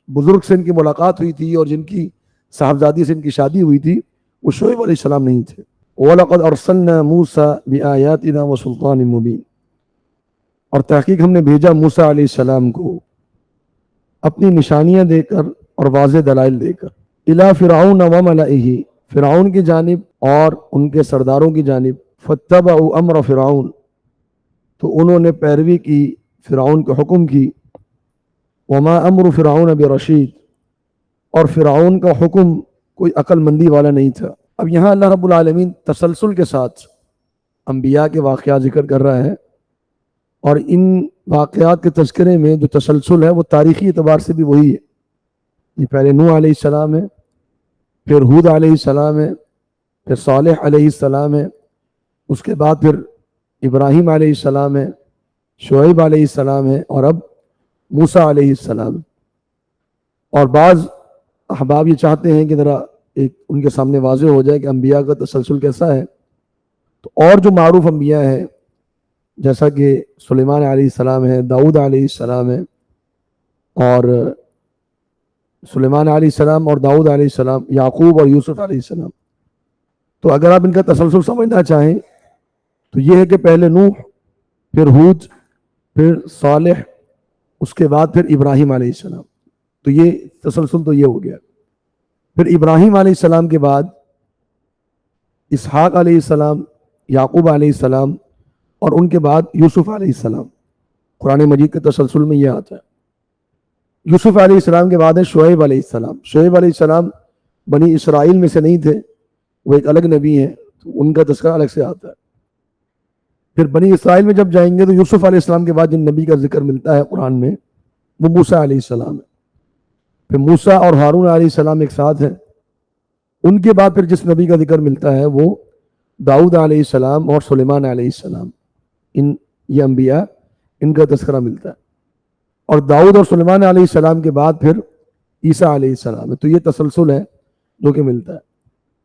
بزرگ سے ان کی ملاقات ہوئی تھی اور جن کی صاحبزادی سے ان کی شادی ہوئی تھی وہ شعیب علیہ السلام نہیں تھے. وَلَقَدْ أَرْسَلْنَا مُوسَىٰ بِآيَاتِنَا وَسُلْطَانٍ مُبِينٍ, اور تحقیق ہم نے بھیجا موسیٰ علیہ السلام کو اپنی نشانیاں دے کر اور واضح دلائل دے کر. إِلَىٰ فِرْعَوْنَ وَمَلَئِهِ, فرعون کی جانب اور ان کے سرداروں کی جانب. فَاتَّبَعُوا أَمْرَ فِرْعَوْنَ, تو انہوں نے پیروی کی فرعون کے حکم کی. وَمَا أَمْرُ فِرْعَوْنَ بِرَشِيدٍ, اور فرعون کا حکم کوئی عقل مندی والا نہیں تھا. اب یہاں اللہ رب العالمین تسلسل کے ساتھ انبیاء کے واقعات ذکر کر رہا ہے, اور ان واقعات کے تذکرے میں جو تسلسل ہے وہ تاریخی اعتبار سے بھی وہی ہے. یہ پہلے نوح علیہ السلام ہے, پھر ہود علیہ السلام ہے, پھر صالح علیہ السلام ہے, اس کے بعد پھر ابراہیم علیہ السلام ہے, شعیب علیہ السلام ہے, اور اب موسیٰ علیہ السلام. اور بعض احباب یہ چاہتے ہیں کہ ذرا ایک ان کے سامنے واضح ہو جائے کہ انبیاء کا تسلسل کیسا ہے. تو اور جو معروف انبیاء ہیں جیسا کہ سلیمان علیہ السلام ہے, داؤد علیہ السلام ہے, اور سلیمان علیہ السلام اور داؤد علیہ السلام, یعقوب اور یوسف علیہ السلام. تو اگر آپ ان کا تسلسل سمجھنا چاہیں تو یہ ہے کہ پہلے نوح, پھر ہود, پھر صالح, اس کے بعد پھر ابراہیم علیہ السلام. تو یہ تسلسل تو یہ ہو گیا. پھر ابراہیم علیہ السلام کے بعد اسحاق علیہ السلام, یعقوب علیہ السلام, اور ان کے بعد یوسف علیہ السلام. قرآن مجید کے تسلسل میں یہ آتا ہے. یوسف علیہ السلام کے بعد ہے شعیب علیہ السلام. شعیب علیہ السلام بنی اسرائیل میں سے نہیں تھے, وہ ایک الگ نبی ہیں, تو ان کا تذکرہ الگ سے آتا ہے. پھر بنی اسرائیل میں جب جائیں گے تو یوسف علیہ السلام کے بعد جن نبی کا ذکر ملتا ہے قرآن میں وہ موسیٰ علیہ السلام ہے. پھر موسیٰ اور ہارون علیہ السلام ایک ساتھ ہیں. ان کے بعد پھر جس نبی کا ذکر ملتا ہے وہ داؤد علیہ السلام اور سلیمان علیہ السلام. یہ انبیاء, ان کا تذکرہ ملتا ہے. اور داؤد اور سلیمان علیہ السلام کے بعد پھر عیسیٰ علیہ السلام ہے. تو یہ تسلسل ہے جو کہ ملتا ہے.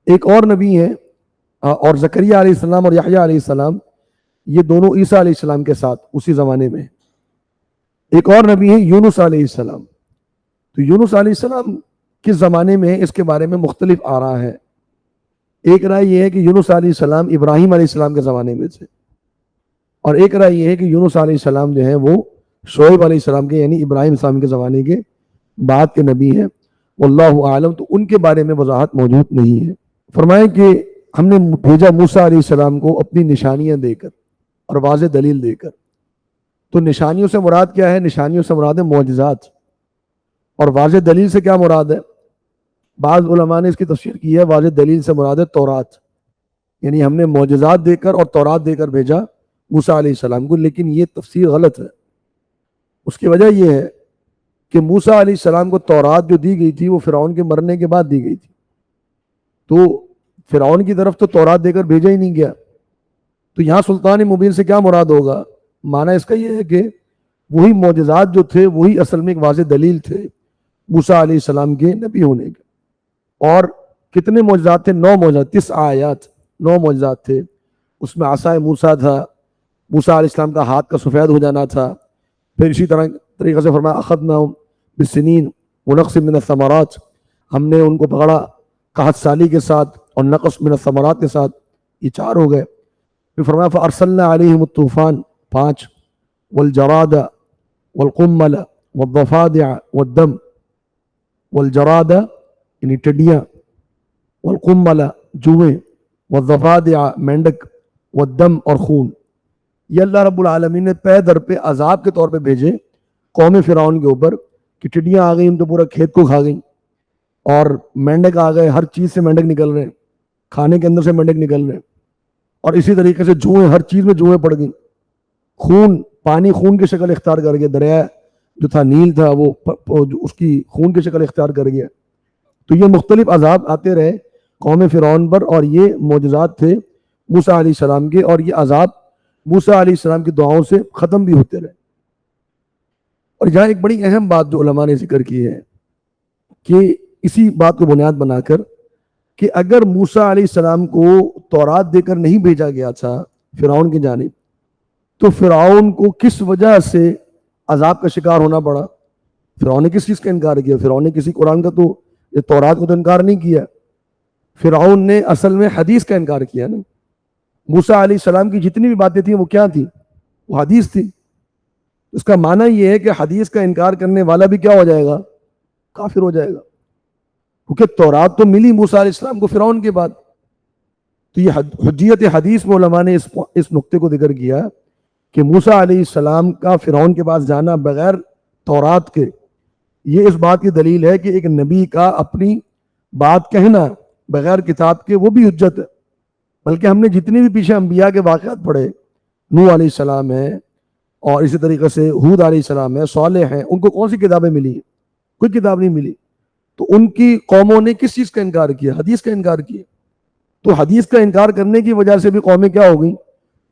ایک اور نبی ہیں اور زکریا علیہ السلام اور یحییٰ علیہ السلام, یہ دونوں عیسیٰ علیہ السلام کے ساتھ اسی زمانے میں. ایک اور نبی ہیں یونس علیہ السلام. تو یونس علیہ السلام کس زمانے میں ہے اس کے بارے میں مختلف آراء ہے. ایک رائے یہ ہے کہ یونس علیہ السلام ابراہیم علیہ السلام کے زمانے میں تھے, اور ایک رائے یہ ہے کہ یونس علیہ السلام جو ہے وہ شعیب علیہ السلام کے یعنی ابراہیم السلام کے زمانے کے بعد کے نبی ہیں. واللہ اعلم. تو ان کے بارے میں وضاحت موجود نہیں ہے. فرمائیں کہ ہم نے بھیجا موسیٰ علیہ السلام کو اپنی نشانیاں دے کر اور واضح دلیل دے کر. تو نشانیوں سے مراد کیا ہے؟ نشانیوں سے مراد ہے معجزات. اور واضح دلیل سے کیا مراد ہے؟ بعض علماء نے اس کی تفسیر کی ہے واضح دلیل سے مراد ہے تورات, یعنی ہم نے معجزات دے کر اور تورات دے کر بھیجا موسیٰ علیہ السلام کو. لیکن یہ تفسیر غلط ہے. اس کی وجہ یہ ہے کہ موسیٰ علیہ السلام کو تورات جو دی گئی تھی وہ فرعون کے مرنے کے بعد دی گئی تھی. تو فرعون کی طرف تو تورات دے کر بھیجا ہی نہیں گیا. تو یہاں سلطان مبین سے کیا مراد ہوگا؟ معنی اس کا یہ ہے کہ وہی معجزات جو تھے وہی اصل میں ایک واضح دلیل تھے موسیٰ علیہ السلام کے نبی ہونے کے. اور کتنے معجزات تھے؟ 9 معجزات, 9 آیات, 9 معجزات تھے. اس میں عصائے موسیٰ تھا, موسیٰ علیہ السلام کا ہاتھ کا سفید ہو جانا تھا. پھر اسی طریقے سے فرمایا اخذناہم بالسنین ونقص من الثمرات, ہم نے ان کو پکڑا قحط سالی کے ساتھ اور نقص من الثمرات کے ساتھ. یہ 4 ہو گئے. پھر فرمایا فارسلنا علیہم الطوفان 5, والجراد والقمل والضفادع والدم. والجراد یعنی ٹڈیاں, والقمل جوئیں, والضفادع مینڈک, والدم اور خون. یہ اللہ رب العالمین نے پے در پہ عذاب کے طور پہ بھیجے قوم فرعون کے اوپر کہ ٹڈیاں آ گئیں تو پورا کھیت کو کھا گئیں, اور مینڈک آ گئے, ہر چیز سے مینڈک نکل رہے ہیں, کھانے کے اندر سے مینڈک نکل رہے ہیں. اور اسی طریقے سے جوئیں, ہر چیز میں جوئیں پڑ گئیں. خون, پانی خون کی شکل اختیار کر گیا, دریا جو تھا نیل تھا وہ اس کی خون کی شکل اختیار کر گیا. تو یہ مختلف عذاب آتے رہے قوم فرعون پر, اور یہ معجزات تھے موسیٰ علیہ السلام کے, اور یہ عذاب موسیٰ علیہ السلام کی دعاؤں سے ختم بھی ہوتے رہے. اور یہاں ایک بڑی اہم بات جو علماء نے ذکر کی ہے کہ اسی بات کو بنیاد بنا کر کہ اگر موسیٰ علیہ السلام کو تورات دے کر نہیں بھیجا گیا تھا فرعون کی جانب, تو فرعون کو کس وجہ سے عذاب کا شکار ہونا پڑا؟ فرعون نے کس چیز کا انکار کیا؟ فرعون نے کسی قرآن کا تو تورات کو تو انکار نہیں کیا. فرعون نے اصل میں حدیث کا انکار کیا نا. موسیٰ علیہ السلام کی جتنی بھی باتیں تھیں وہ کیا تھیں؟ وہ حدیث تھی. اس کا معنی یہ ہے کہ حدیث کا انکار کرنے والا بھی کیا ہو جائے گا؟ کافر ہو جائے گا, کیونکہ تورات تو ملی موسیٰ علیہ السلام کو فرعون کے بعد. تو یہ حجیت حدیث میں علماء نے اس نقطے کو ذکر کیا کہ موسیٰ علیہ السلام کا فرعون کے پاس جانا بغیر تورات کے, یہ اس بات کی دلیل ہے کہ ایک نبی کا اپنی بات کہنا بغیر کتاب کے وہ بھی حجت ہے. بلکہ ہم نے جتنے بھی پیچھے انبیاء کے واقعات پڑھے, نوح علیہ السلام ہے, اور اسی طریقے سے ہود علیہ السلام ہے, صالح ہیں, ان کو کون سی کتابیں ملی؟ کوئی کتاب نہیں ملی. تو ان کی قوموں نے کس چیز کا انکار کیا؟ حدیث کا انکار کیا. تو حدیث کا انکار کرنے کی وجہ سے بھی قومیں کیا ہو گئیں؟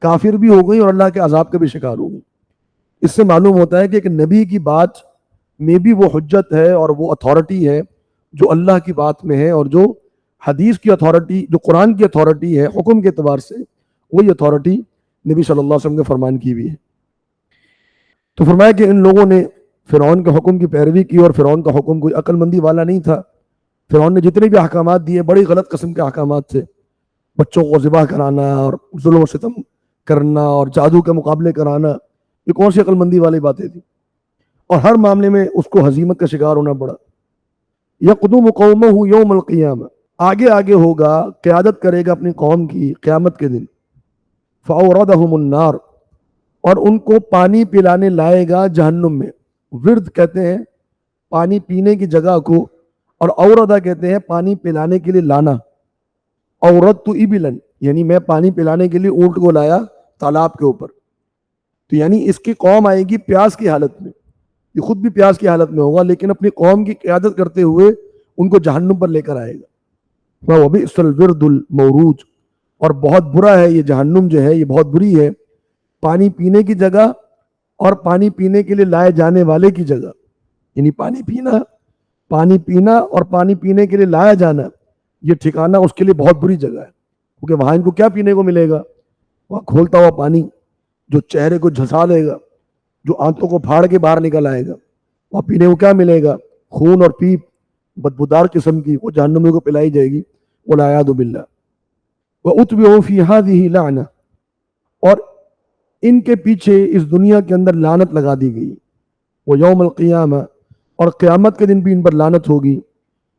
کافر بھی ہو گئیں اور اللہ کے عذاب کا بھی شکار ہو گئیں. اس سے معلوم ہوتا ہے کہ ایک نبی کی بات میں بھی وہ حجت ہے اور وہ اتھارٹی ہے جو اللہ کی بات میں ہے, اور جو حدیث کی اتھارٹی, جو قرآن کی اتھارٹی ہے حکم کے اعتبار سے, وہی اتھارٹی نبی صلی اللہ علیہ وسلم کے فرمان کی بھی ہے. تو فرمایا کہ ان لوگوں نے فرعون کے حکم کی پیروی کی, اور فرعون کا حکم کوئی عقل مندی والا نہیں تھا. فرعون نے جتنے بھی احکامات دیے بڑی غلط قسم کے احکامات تھے. بچوں کو ذبح کرانا اور ظلم و ستم کرنا اور جادو کے مقابلے کرانا, یہ کون سی عقل مندی والی باتیں تھیں؟ اور ہر معاملے میں اس کو ہزیمت کا شکار ہونا پڑا. یقدم قومہ یوم القیامہ, آگے آگے ہوگا, قیادت کرے گا اپنی قوم کی قیامت کے دن. فاوردہم النار, اور ان کو پانی پلانے لائے گا جہنم میں. ورد کہتے ہیں پانی پینے کی جگہ کو، اور اوردا کہتے ہیں پانی پلانے کے لیے لانا، اورد تو ابلن یعنی میں پانی پلانے کے لیے اونٹ کو لایا تالاب کے اوپر، تو یعنی اس کی قوم آئے گی پیاس کی حالت میں، یہ خود بھی پیاس کی حالت میں ہوگا لیکن اپنی قوم کی قیادت کرتے ہوئے ان کو جہنم پر لے کر آئے گا۔ وَبِئْسَ الْوِرْدُ الْمَوْرُودُ، اور بہت برا ہے یہ جہنم جو ہے، یہ بہت بری ہے پانی پینے کی جگہ اور پانی پینے کے لیے لائے جانے والے کی جگہ، یعنی پانی پینا اور پانی پینے کے لیے لایا جانا، یہ ٹھکانہ اس کے لیے بہت بری جگہ ہے، کیونکہ وہاں ان کو کیا پینے کو ملے گا؟ وہاں کھولتا ہوا پانی جو چہرے کو جھنسا دے گا، جو آنتوں کو پھاڑ کے باہر نکل آئے گا، وہاں پینے کو کیا ملے گا؟ خون اور پیپ بدبودار قسم کی، وہ جہنمی کو پلائی جائے گی، والعیاذ باللہ۔ وَأُتْبِعُوا فِي هَذِهِ لَعْنَةً، اور ان کے پیچھے اس دنیا کے اندر لعنت لگا دی گئی، وہ یوم القیامہ، اور قیامت کے دن بھی ان پر لعنت ہوگی،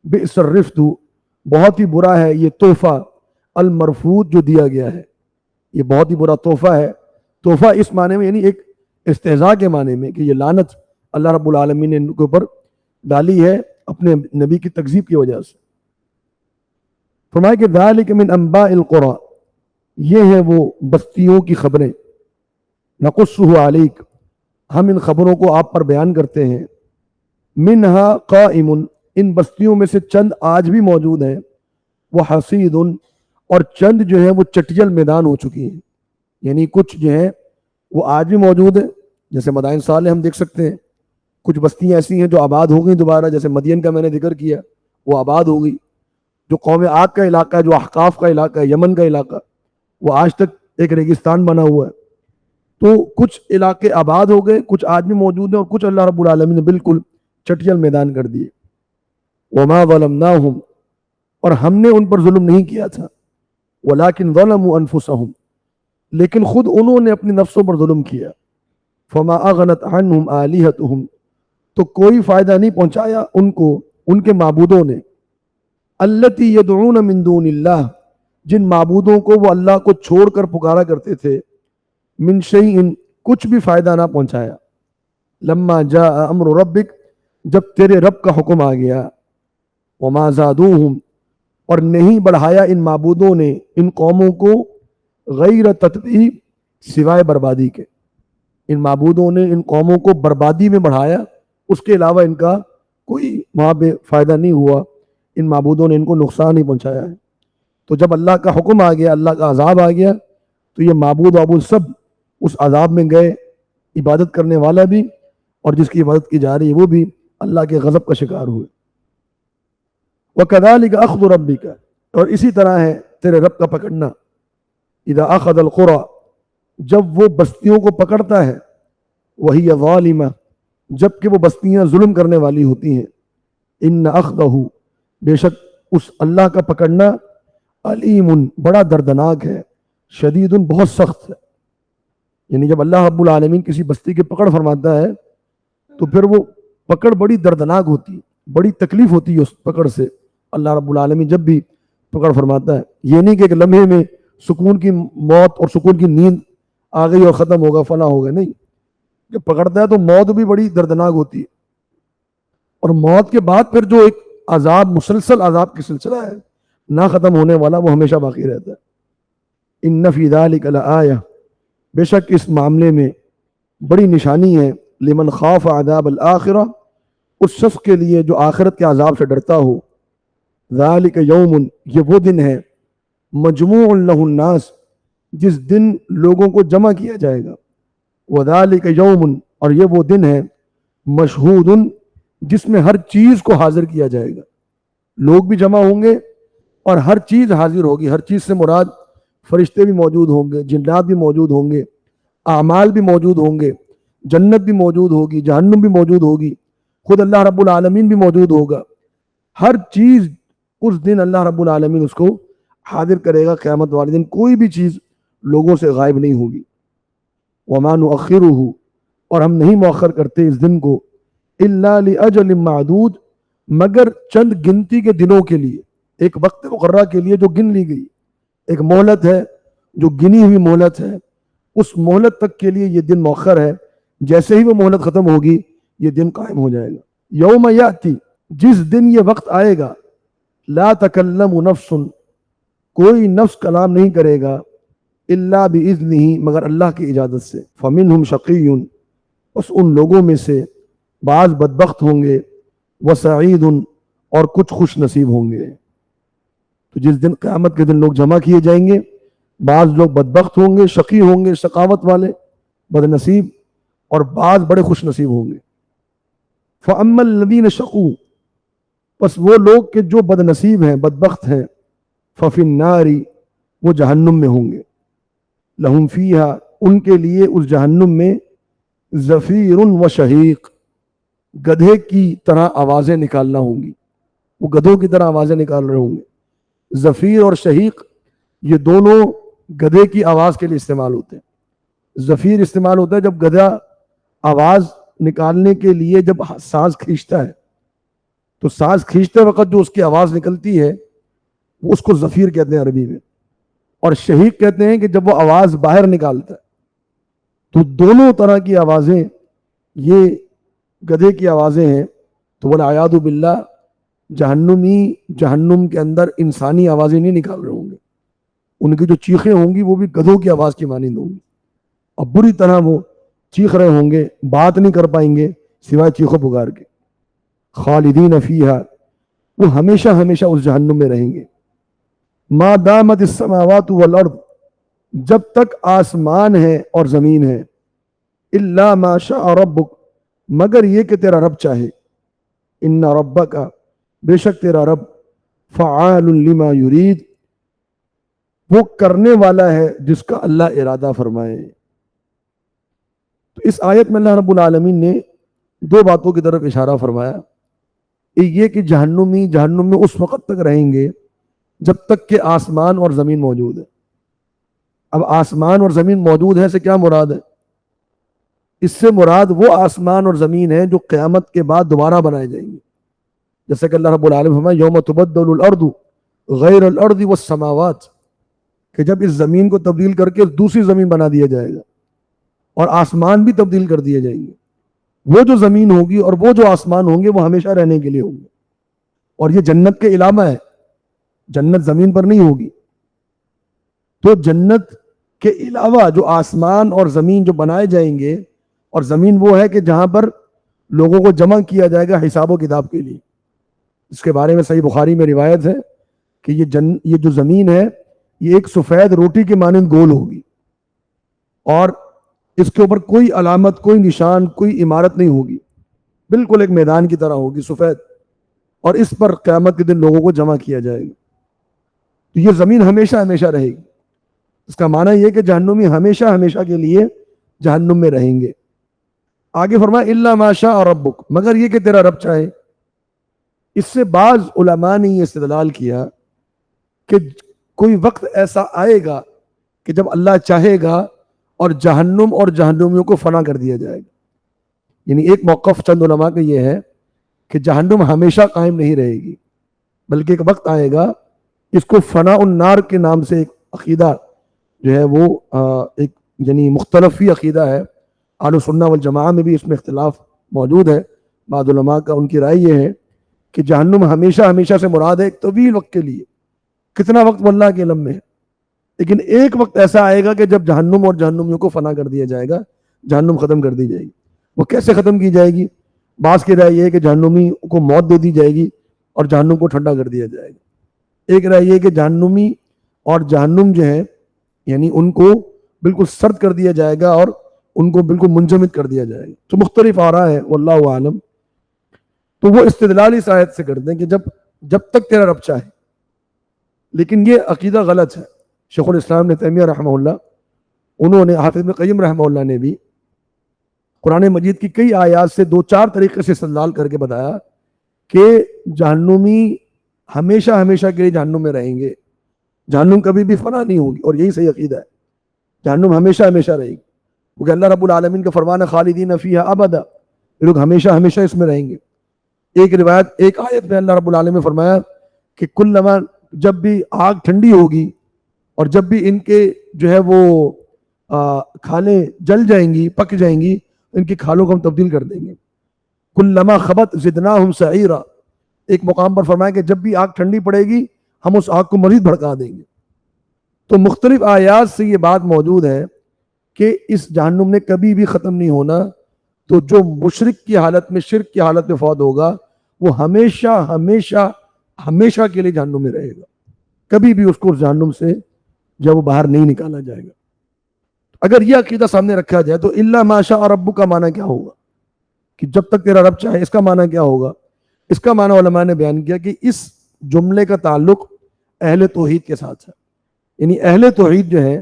بئس الرفد، بہت ہی برا ہے یہ تحفہ، المرفوض جو دیا گیا ہے، یہ بہت ہی برا تحفہ ہے۔ تحفہ اس معنی میں یعنی ایک استہزاء کے معنی میں کہ یہ لعنت اللہ رب العالمین نے ان کے اوپر ڈالی ہے اپنے نبی کی تکذیب کی وجہ سے۔ فرمایا کہ ذالک من انباء القری، یہ ہے وہ بستیوں کی خبریں، نقصہ علیک، ہم ان خبروں کو آپ پر بیان کرتے ہیں، منہا قائم، ان بستیوں میں سے چند آج بھی موجود ہیں، وہ حصید، اور چند جو ہیں وہ چٹیل میدان ہو چکی ہیں، یعنی کچھ جو ہیں وہ آج بھی موجود ہیں، جیسے مدائن صالح ہم دیکھ سکتے ہیں، کچھ بستیاں ایسی ہیں جو آباد ہو گئی دوبارہ، جیسے مدین کا میں نے ذکر کیا وہ آباد ہو گئی، جو قوم عاد کا علاقہ ہے، جو احقاف کا علاقہ ہے، یمن کا علاقہ، وہ آج تک ایک ریگستان بنا ہوا ہے، تو کچھ علاقے آباد ہو گئے، کچھ آج بھی موجود ہیں، اور کچھ اللہ رب العالمین نے بالکل چٹیل میدان کر دیے۔ وما ظلمناہم، اور ہم نے ان پر ظلم نہیں کیا تھا، ولکن ظلموا انفسہم، لیکن خود انہوں نے اپنی نفسوں پر ظلم کیا، فما اغنت عنہم آلہتہم، تو کوئی فائدہ نہیں پہنچایا ان کو ان کے معبودوں نے، التی یدعون من دون اللہ، جن معبودوں کو وہ اللہ کو چھوڑ کر پکارا کرتے تھے، من شیء، کچھ بھی فائدہ نہ پہنچایا، لما جاء امر ربک، جب تیرے رب کا حکم آ گیا، وما زادوہم، اور نہیں بڑھایا ان معبودوں نے ان قوموں کو غیر تتبیب، سوائے بربادی کے، ان معبودوں نے ان قوموں کو بربادی میں بڑھایا، اس کے علاوہ ان کا کوئی وہاں پہ فائدہ نہیں ہوا، ان معبودوں نے ان کو نقصان ہی پہنچایا ہے۔ تو جب اللہ کا حکم آ گیا، اللہ کا عذاب آ گیا، تو یہ معبود وابود سب اس عذاب میں گئے، عبادت کرنے والا بھی اور جس کی عبادت کی جا رہی ہے وہ بھی اللہ کے غضب کا شکار ہوئے۔ وَكَذَلِكَ أَخْذُ رَبِّكَ، اور اسی طرح ہے تیرے رب کا پکڑنا، اذا اخذ القرى، جب وہ بستیوں کو پکڑتا ہے، وہی ظالمہ، جب کہ وہ بستیاں ظلم کرنے والی ہوتی ہیں، ان اخذہ، بے شک اس اللہ کا پکڑنا، علیم، بڑا دردناک ہے، شدید، بہت سخت ہے، یعنی جب اللہ رب العالمین کسی بستی کے پکڑ فرماتا ہے تو پھر وہ پکڑ بڑی دردناک ہوتی ہے، بڑی تکلیف ہوتی ہے اس پکڑ سے۔ اللہ رب العالمین جب بھی پکڑ فرماتا ہے، یہ نہیں کہ ایک لمحے میں سکون کی موت اور سکون کی نیند آ گئی اور ختم ہوگا، فنا ہو گئے، نہیں، جب پکڑتا ہے تو موت بھی بڑی دردناک ہوتی ہے، اور موت کے بعد پھر جو ایک عذاب، مسلسل عذاب کی سلسلہ ہے نہ ختم ہونے والا، وہ ہمیشہ باقی رہتا ہے۔ ان فی ذلک لآیہ، بے شک اس معاملے میں بڑی نشانی ہے، لمن خاف عذاب الآخرہ، اس شخص کے لیے جو آخرت کے عذاب سے ڈرتا ہو، ذالک یوم، یہ وہ دن ہے، مجموع لہ الناس، جس دن لوگوں کو جمع کیا جائے گا، وذالک یوم، اور یہ وہ دن ہے، مشہود، جس میں ہر چیز کو حاضر کیا جائے گا، لوگ بھی جمع ہوں گے اور ہر چیز حاضر ہوگی، ہر چیز سے مراد فرشتے بھی موجود ہوں گے، جنات بھی موجود ہوں گے، اعمال بھی موجود ہوں گے، جنت بھی موجود ہوگی، جہنم بھی موجود ہوگی، خود اللہ رب العالمین بھی موجود ہوگا، ہر چیز اس دن اللہ رب العالمین اس کو حاضر کرے گا، قیامت والے دن کوئی بھی چیز لوگوں سے غائب نہیں ہوگی۔ وما نؤخرہ، اور ہم نہیں مؤخر کرتے اس دن کو، الا لاجل معدود، مگر چند گنتی کے دنوں کے لیے، ایک وقت مقررہ کے لیے جو گن لی گئی، ایک مہلت ہے جو گنی ہوئی مہلت ہے، اس مہلت تک کے لیے یہ دن مؤخر ہے، جیسے ہی وہ مہلت ختم ہوگی یہ دن قائم ہو جائے گا، یوم یاتی، جس دن یہ وقت آئے گا، لا تکلم نفس، کوئی نفس کلام نہیں کرے گا، الا باذنہ، مگر اللہ کی اجازت سے، فمنہم شقی، بس ان لوگوں میں سے بعض بدبخت ہوں گے، وسعید، اور کچھ خوش نصیب ہوں گے۔ تو جس دن قیامت کے دن لوگ جمع کیے جائیں گے، بعض لوگ بدبخت ہوں گے، شقی ہوں گے، شقاوت والے، بد نصیب، اور بعض بڑے خوش نصیب ہوں گے۔ فَأَمَّا الَّذِينَ شَقُوا، پس وہ لوگ کہ جو بد نصیب ہیں، بدبخت ہیں، فَفِي النَّارِ، وہ جہنم میں ہوں گے، لَهُمْ فِيهَا، ان کے لیے اس جہنم میں، زفیر و شہیق، گدھے کی طرح آوازیں نکالنا ہوں گی، وہ گدھوں کی طرح آوازیں نکال رہے ہوں گے۔ زفیر اور شہیق یہ دونوں گدھے کی آواز کے لیے استعمال ہوتے ہیں۔ زفیر استعمال ہوتا ہے جب گدھا آواز نکالنے کے لیے جب سانس کھینچتا ہے، تو سانس کھینچتے وقت جو اس کی آواز نکلتی ہے وہ اس کو زفیر کہتے ہیں عربی میں، اور شہیق کہتے ہیں کہ جب وہ آواز باہر نکالتا ہے۔ تو دونوں طرح کی آوازیں یہ گدھے کی آوازیں ہیں۔ تو والعیاذ باللہ جہنمی جہنم کے اندر انسانی آوازیں نہیں نکال رہے ہوں گے، ان کی جو چیخیں ہوں گی وہ بھی گدھوں کی آواز کی مانند ہوں گی، اور بری طرح وہ چیخ رہے ہوں گے، بات نہیں کر پائیں گے سوائے چیخو پکار کے۔ خالدین فیہا، وہ ہمیشہ ہمیشہ اس جہنم میں رہیں گے۔ ما دامت السماوات والارض، جب تک آسمان ہے اور زمین ہے، الا ما شاء ربک، مگر یہ کہ تیرا رب چاہے، ان ربک، بے شک تیرا رب، فعال لما یرید، وہ کرنے والا ہے جس کا اللہ ارادہ فرمائے۔ تو اس آیت میں اللہ رب العالمین نے دو باتوں کی طرف اشارہ فرمایا۔ ایک یہ کہ جہنمی جہنم میں اس وقت تک رہیں گے جب تک کہ آسمان اور زمین موجود ہے۔ اب آسمان اور زمین موجود ہے سے کیا مراد ہے؟ اس سے مراد وہ آسمان اور زمین ہے جو قیامت کے بعد دوبارہ بنائے جائیں گے، جیسے کہ اللہ رب العالمین فرمایا یوم تبدل الارض غیر الارض والسماوات، کہ جب اس زمین کو تبدیل کر کے دوسری زمین بنا دیا جائے گا اور آسمان بھی تبدیل کر دیے جائیں گے، وہ جو زمین ہوگی اور وہ جو آسمان ہوں گے وہ ہمیشہ رہنے کے لیے ہوں گے، اور یہ جنت کے علامہ ہے، جنت زمین پر نہیں ہوگی۔ تو جنت کے علاوہ جو آسمان اور زمین جو بنائے جائیں گے، اور زمین وہ ہے کہ جہاں پر لوگوں کو جمع کیا جائے گا حساب و کتاب کے لیے، اس کے بارے میں صحیح بخاری میں روایت ہے کہ یہ جو زمین ہے یہ ایک سفید روٹی کے مانند گول ہوگی، اور اس کے اوپر کوئی علامت، کوئی نشان، کوئی عمارت نہیں ہوگی، بالکل ایک میدان کی طرح ہوگی سفید، اور اس پر قیامت کے دن لوگوں کو جمع کیا جائے گا۔ تو یہ زمین ہمیشہ ہمیشہ رہے گی۔ اس کا معنی یہ کہ جہنمی ہمیشہ ہمیشہ کے لیے جہنم میں رہیں گے۔ آگے فرمایا الا ما شاء ربک، مگر یہ کہ تیرا رب چاہے۔ اس سے بعض علماء نے یہ استدلال کیا کہ کوئی وقت ایسا آئے گا کہ جب اللہ چاہے گا اور جہنم اور جہنمیوں کو فنا کر دیا جائے گا۔ یعنی ایک موقف چند علماء کا یہ ہے کہ جہنم ہمیشہ قائم نہیں رہے گی، بلکہ ایک وقت آئے گا، اس کو فنا النار کے نام سے ایک عقیدہ جو ہے وہ ایک یعنی مختلف ہی عقیدہ ہے، اہل سنہ والجماعہ میں بھی اس میں اختلاف موجود ہے۔ بعض علماء کا ان کی رائے یہ ہے کہ جہنم ہمیشہ ہمیشہ سے مراد ہے ایک طویل وقت کے لیے، کتنا وقت وہ اللہ کے علم میں ہے، لیکن ایک وقت ایسا آئے گا کہ جب جہنم اور جہنمیوں کو فنا کر دیا جائے گا، جہنم ختم کر دی جائے گی۔ وہ کیسے ختم کی جائے گی؟ بعض کی رائے یہ ہے کہ جہنمی کو موت دے دی جائے گی اور جہنم کو ٹھنڈا کر دیا جائے گا۔ ایک رائے یہ ہے کہ جہنمی اور جہنم جو ہے یعنی ان کو بالکل سرد کر دیا جائے گا اور ان کو بالکل منجمد کر دیا جائے گا۔ تو مختلف آراء ہے، واللہ عالم۔ تو وہ استدلال اس آیت سے کرتے ہیں کہ جب تک تیرا رب چاہے، لیکن یہ عقیدہ غلط ہے۔ شیخ الاسلام ابن تیمیہ رحمہ اللہ، انہوں نے، حافظ ابن قیم رحمہ اللہ نے بھی قرآن مجید کی کئی آیات سے دو چار طریقے سے استدلال کر کے بتایا کہ جہنمی ہمیشہ ہمیشہ کے لیے جہنم میں رہیں گے، جہنم کبھی بھی فنا نہیں ہوگی، اور یہی صحیح عقیدہ ہے، جہنم ہمیشہ ہمیشہ رہے گی، کیونکہ اللہ رب العالمین کا فرمان ہے خالدین فیہا ابدا، یہ لوگ ہمیشہ ہمیشہ اس میں رہیں گے۔ ایک روایت، ایک آیت میں اللہ رب العالمین نے فرمایا کہ کلما، جب بھی آگ ٹھنڈی ہوگی اور جب بھی ان کے جو ہے وہ کھالیں جل جائیں گی، پک جائیں گی، ان کی کھالوں کو ہم تبدیل کر دیں گے۔ کلما خبت زدناہم سعیرا، ایک مقام پر فرمایا کہ جب بھی آگ ٹھنڈی پڑے گی ہم اس آگ کو مزید بھڑکا دیں گے۔ تو مختلف آیات سے یہ بات موجود ہے کہ اس جہنم نے کبھی بھی ختم نہیں ہونا۔ تو جو مشرک کی حالت میں، شرک کی حالت میں فوت ہوگا وہ ہمیشہ ہمیشہ ہمیشہ کے لیے جہنم میں رہے گا، کبھی بھی اس کو اس جہنم سے جب وہ باہر نہیں نکالا جائے گا۔ اگر یہ عقیدہ سامنے رکھا جائے تو الا ما شاء ربک کا معنی کیا ہوگا کہ جب تک تیرا رب چاہے، اس کا معنی کیا ہوگا؟ اس کا معنی علماء نے بیان کیا کہ اس جملے کا تعلق اہل توحید کے ساتھ ہے، یعنی اہل توحید جو ہے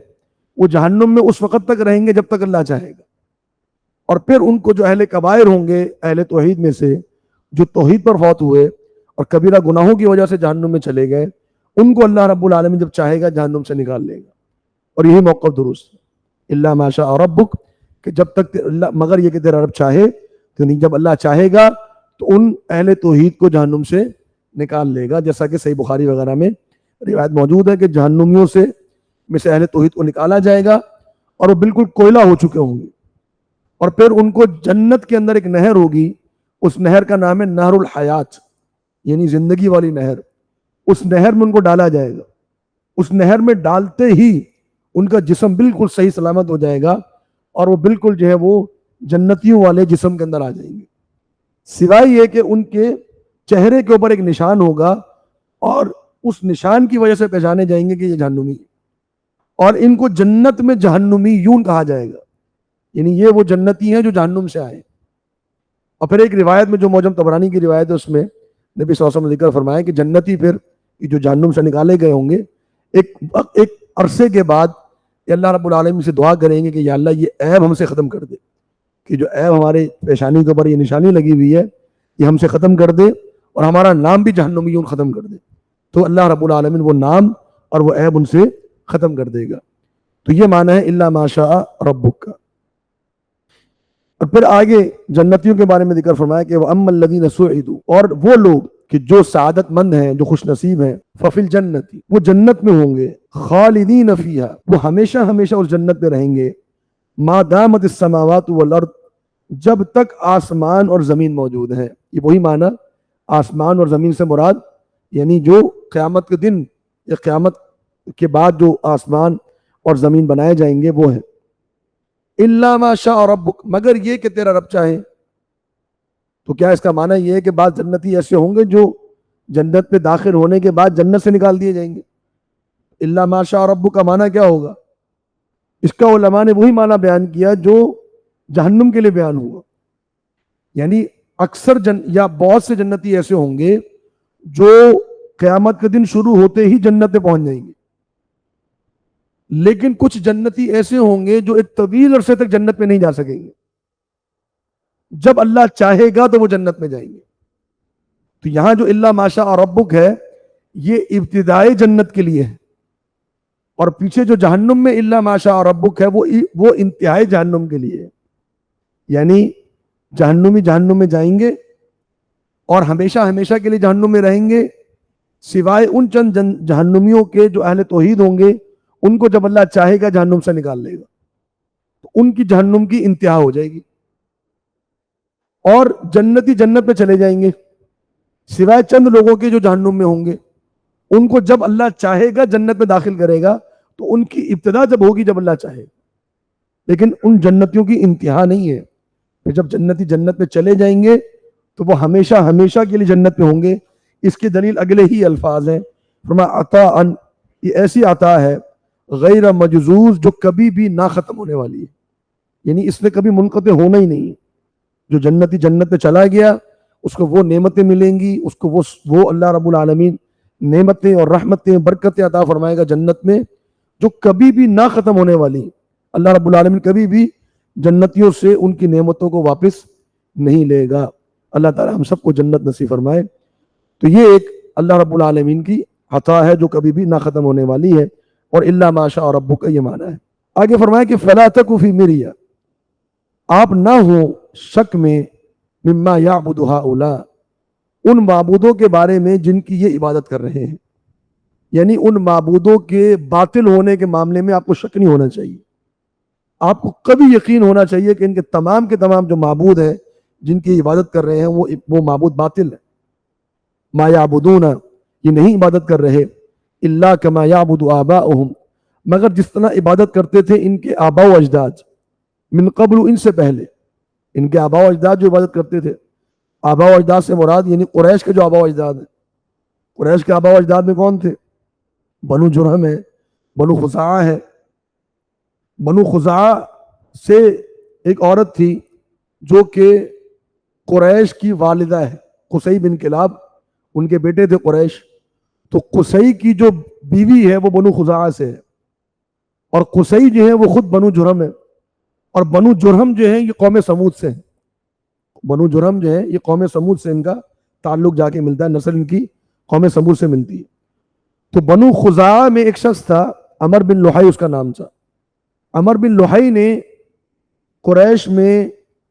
وہ جہنم میں اس وقت تک رہیں گے جب تک اللہ چاہے گا، اور پھر ان کو جو اہل کبائر ہوں گے اہل توحید میں سے، جو توحید پر فوت ہوئے اور کبیرہ گناہوں کی وجہ سے جہنم میں چلے گئے، ان کو اللہ رب العالمین جب چاہے گا جہنم سے نکال لے گا۔ اور یہی موقف درست ہے، الا ما شاء ربک، کہ جب تک مگر یہ کہ تیرا رب چاہے، تو نہیں، جب اللہ چاہے گا تو ان اہل توحید کو جہنم سے نکال لے گا، جیسا کہ صحیح بخاری وغیرہ میں روایت موجود ہے کہ جہنمیوں سے میں سے اہل توحید کو نکالا جائے گا اور وہ بالکل کوئلہ ہو چکے ہوں گے، اور پھر ان کو جنت کے اندر ایک نہر ہوگی، اس نہر کا نام ہے نہر الحیات، یعنی زندگی والی نہر۔ اس نہر میں ان کو ڈالا جائے گا، اس نہر میں ڈالتے ہی ان کا جسم بالکل صحیح سلامت ہو جائے گا اور وہ بالکل جو ہے وہ جنتیوں والے جسم کے اندر آ جائیں گے، سوائے یہ کہ ان کے چہرے کے اوپر ایک نشان ہوگا اور اس نشان کی وجہ سے پہچانے جائیں گے کہ یہ جہنمی ہے، اور ان کو جنت میں جہنمیون کہا جائے گا، یعنی یہ وہ جنتی ہیں جو جہنم سے آئے۔ اور پھر ایک روایت میں جو معجم طبرانی کی روایت ہے اس میں نبی صلی اللہ علیہ وسلم نے ذکر فرمایا کہ جنتی پھر جو جہنم سے نکالے گئے ہوں گے ایک عرصے کے بعد یہ اللہ رب العالمین سے دعا کریں گے کہ یا اللہ یہ عیب ہم سے ختم کر دے، کہ جو عیب ہمارے پیشانی کے اوپر یہ نشانی لگی ہوئی ہے یہ ہم سے ختم کر دے اور ہمارا نام بھی جہنمیون ختم کر دے۔ تو اللہ رب العالمین وہ نام اور وہ عیب ان سے ختم کر دے گا۔ تو یہ معنی ہے الا ما شاء ربک کا۔ اور پھر آگے جنتیوں کے بارے میں ذکر فرمایا کہ وَأَمَّا الَّذِينَ سُعِدُوا، اور وہ لوگ کہ جو سعادت مند ہیں، جو خوش نصیب ہیں، فَفِي الْجَنَّةِ، وہ جنت میں ہوں گے، خالدین فیہا، وہ ہمیشہ ہمیشہ اس جنت میں رہیں گے، ما دامت السماوات والارض، جب تک آسمان اور زمین موجود ہیں۔ یہ وہی معنی آسمان اور زمین سے مراد یعنی جو قیامت کے دن یا قیامت کے بعد جو آسمان اور زمین بنائے جائیں گے وہ ہیں۔ الا ما شاء ربک، مگر یہ کہ تیرا رب چاہے۔ تو کیا اس کا معنی یہ ہے کہ بعض جنتی ایسے ہوں گے جو جنت میں داخل ہونے کے بعد جنت سے نکال دیے جائیں گے؟ الا ما شاء ربک کا معنی کیا ہوگا؟ اس کا علماء نے وہی معنی بیان کیا جو جہنم کے لیے بیان ہوا، یعنی اکثر یا بہت سے جنتی ایسے ہوں گے جو قیامت کے دن شروع ہوتے ہی جنت میں پہنچ جائیں گے، لیکن کچھ جنتی ایسے ہوں گے جو ایک طویل عرصے تک جنت میں نہیں جا سکیں گے، جب اللہ چاہے گا تو وہ جنت میں جائیں گے۔ تو یہاں جو الا ما شاء ربک ہے یہ ابتدائی جنت کے لیے ہے، اور پیچھے جو جہنم میں الا ما شاء ربک ہے وہ انتہائی جہنم کے لیے ہے، یعنی جہنمی جہنم میں جائیں گے اور ہمیشہ ہمیشہ کے لیے جہنم میں رہیں گے، سوائے ان چند جہنمیوں کے جو اہل توحید ہوں گے، ان کو جب اللہ چاہے گا جہنم سے نکال لے گا، تو ان کی جہنم کی انتہا ہو جائے گی اور جنتی جنت میں چلے جائیں گے، سوائے چند لوگوں کے جو جہنم میں ہوں گے، ان کو جب اللہ چاہے گا جنت میں داخل کرے گا، تو ان کی ابتدا جب ہوگی جب اللہ چاہے، لیکن ان جنتیوں کی انتہا نہیں ہے۔ پھر جب جنتی جنت میں چلے جائیں گے تو وہ ہمیشہ ہمیشہ کے لیے جنت میں ہوں گے۔ اس کی دلیل اگلے ہی الفاظ ہیں، فرمایا عطاء، یہ ایسی عطا ہے غیر مجزوز جو کبھی بھی نہ ختم ہونے والی ہے، یعنی اس میں کبھی منقطع ہونا ہی نہیں ہے۔ جو جنتی جنت میں چلا گیا اس کو وہ نعمتیں ملیں گی، اس کو وہ اللہ رب العالمین نعمتیں اور رحمتیں برکتیں عطا فرمائے گا جنت میں جو کبھی بھی نہ ختم ہونے والی۔ اللہ رب العالمین کبھی بھی جنتیوں سے ان کی نعمتوں کو واپس نہیں لے گا۔ اللہ تعالی ہم سب کو جنت نصیب فرمائے۔ تو یہ ایک اللہ رب العالمین کی عطا ہے جو کبھی بھی نہ ختم ہونے والی ہے، اور الا ما شاء ربک کا یہ معنی ہے۔ آگے فرمایا کہ فلا تک فی مریا، آپ نہ ہو شک میں، مما یعبد ہؤلاء، ان معبودوں کے بارے میں جن کی یہ عبادت کر رہے ہیں، یعنی ان معبودوں کے باطل ہونے کے معاملے میں آپ کو شک نہیں ہونا چاہیے، آپ کو کبھی یقین ہونا چاہیے کہ ان کے تمام جو معبود ہیں جن کی عبادت کر رہے ہیں وہ معبود باطل ہے. ما یعبدون، یہ نہیں عبادت کر رہے، الا کما یعبد آباؤہم، مگر جس طرح عبادت کرتے تھے ان کے آباء و اجداد، من قبل، ان سے پہلے. ان کے آباء و اجداد جو عبادت کرتے تھے، آباء و اجداد سے مراد یعنی قریش کے جو آباء و اجداد ہیں. قریش کے آباء و اجداد میں کون تھے؟ بنو جرہم ہے، بنو خزاعہ ہے. بنو خزاعہ سے ایک عورت تھی جو کہ قریش کی والدہ ہے، قصی بن کلاب، ان کے بیٹے تھے قریش. تو قصی کی جو بیوی ہے وہ بنو خزاعہ سے ہے، اور قصی جو ہے وہ خود بنو جرہم ہے، اور بنو جرہم جو ہے یہ قوم سمود سے ہے. بنو جرہم جو ہے یہ قوم سمود سے ان کا تعلق جا کے ملتا ہے، نسل ان کی قوم سمود سے ملتی ہے. تو بنو خزاعہ میں ایک شخص تھا، عمر بن لحی اس کا نام تھا. عمر بن لحی نے قریش میں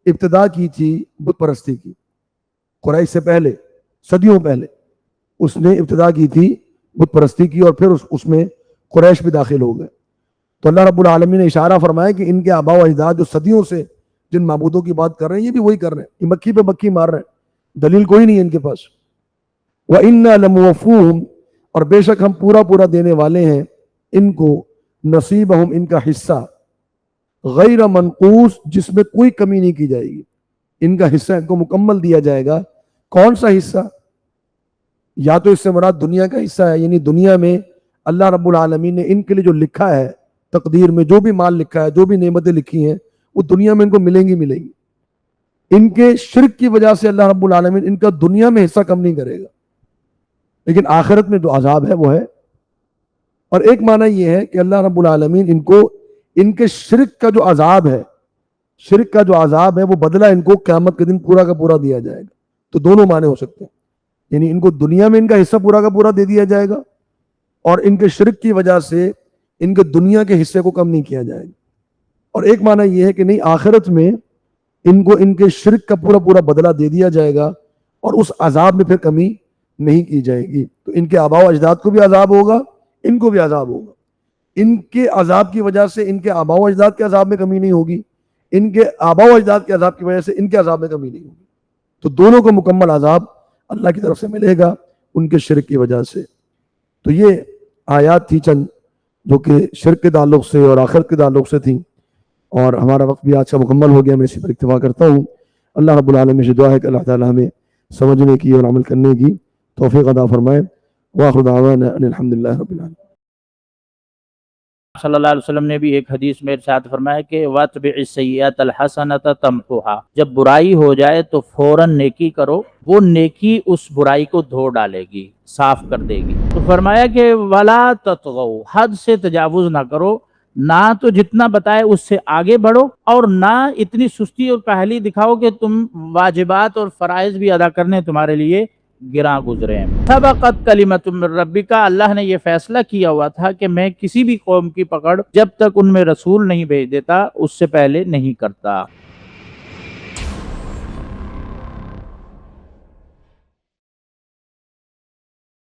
ابتدا کی تھی بت پرستی کی. قریش سے پہلے، صدیوں پہلے اس نے ابتدا کی تھی بت پرستی کی، اور پھر اس میں قریش بھی داخل ہو گئے. تو اللہ رب العالمین نے اشارہ فرمایا کہ ان کے آباء و اجداد جو صدیوں سے جن معبودوں کی بات کر رہے ہیں یہ بھی وہی کر رہے ہیں، یہ مکھی پہ مکھی مار رہے ہیں، دلیل کوئی نہیں ہے ان کے پاس. وَإِنَّا لَمُوَفُّوهُمْ، اور بے شک ہم پورا پورا دینے والے ہیں ان کو، نصیبہم، ان کا حصہ، غیر منقوص، جس میں کوئی کمی نہیں کی جائے گی. ان کا حصہ ان کو مکمل دیا جائے گا. کون سا حصہ؟ یا تو اس سے مراد دنیا کا حصہ ہے، یعنی دنیا میں اللہ رب العالمین نے ان کے لیے جو لکھا ہے تقدیر میں، جو بھی مال لکھا ہے، جو بھی نعمتیں لکھی ہیں، وہ دنیا میں ان کو ملیں گی. ان کے شرک کی وجہ سے اللہ رب العالمین ان کا دنیا میں حصہ کم نہیں کرے گا، لیکن آخرت میں جو عذاب ہے وہ ہے. اور ایک معنی یہ ہے کہ اللہ رب العالمین ان کو ان کے شرک کا جو عذاب ہے، شرک کا جو عذاب ہے وہ بدلہ ان کو قیامت کے دن پورا کا پورا دیا جائے گا. تو دونوں معنی ہو سکتے ہیں، یعنی ان کو دنیا میں ان کا حصہ پورا کا پورا دے دیا جائے گا، اور ان کے شرک کی وجہ سے ان کے دنیا کے حصے کو کم نہیں کیا جائے گا. اور ایک معنی یہ ہے کہ نہیں، آخرت میں ان کو ان کے شرک کا پورا پورا بدلہ دے دیا جائے گا، اور اس عذاب میں پھر کمی نہیں کی جائے گی. تو ان کے آباء و اجداد کو بھی عذاب ہوگا، ان کو بھی عذاب ہوگا. ان کے عذاب کی وجہ سے ان کے آباء و اجداد کے عذاب میں کمی نہیں ہوگی، ان کے آباء و اجداد کے عذاب کی وجہ سے ان کے عذاب میں کمی نہیں ہوگی. تو دونوں کو مکمل عذاب اللہ کی طرف سے ملے گا ان کے شرک کی وجہ سے. تو یہ آیات تھی چند جو کہ شرک کے تعلق سے اور آخرت کے تعلق سے تھیں. اور ہمارا وقت بھی آج کا مکمل ہو گیا، میں اسی پر اکتفا کرتا ہوں. اللہ رب العالمین سے دعا ہے کہ اللہ تعالی ہمیں سمجھنے کی اور عمل کرنے کی توفیق عطا فرمائے. وآخر دعوانا ان الحمدللہ رب العالمین. صلی اللہ علیہ وسلم نے بھی ایک حدیث میں ارشاد فرمایا کہ وَاتْبِعِ السَّيِّئَةَ الْحَسَنَةَ تَمْحُوهَا، جب برائی ہو جائے تو فوراً نیکی کرو، وہ نیکی اس برائی کو دھو ڈالے گی، صاف کر دے گی. تو فرمایا کہ وَلَا تَطْغَوْا، حد سے تجاوز نہ کرو، نہ تو جتنا بتائے اس سے آگے بڑھو، اور نہ اتنی سستی اور کاہلی دکھاؤ کہ تم واجبات اور فرائض بھی ادا کرنے تمہارے لیے گراں گزرے ہیں. سبقت کلمۃ من ربک، اللہ نے یہ فیصلہ کیا ہوا تھا کہ میں کسی بھی قوم کی پکڑ جب تک ان میں رسول نہیں بھیج دیتا اس سے پہلے نہیں کرتا.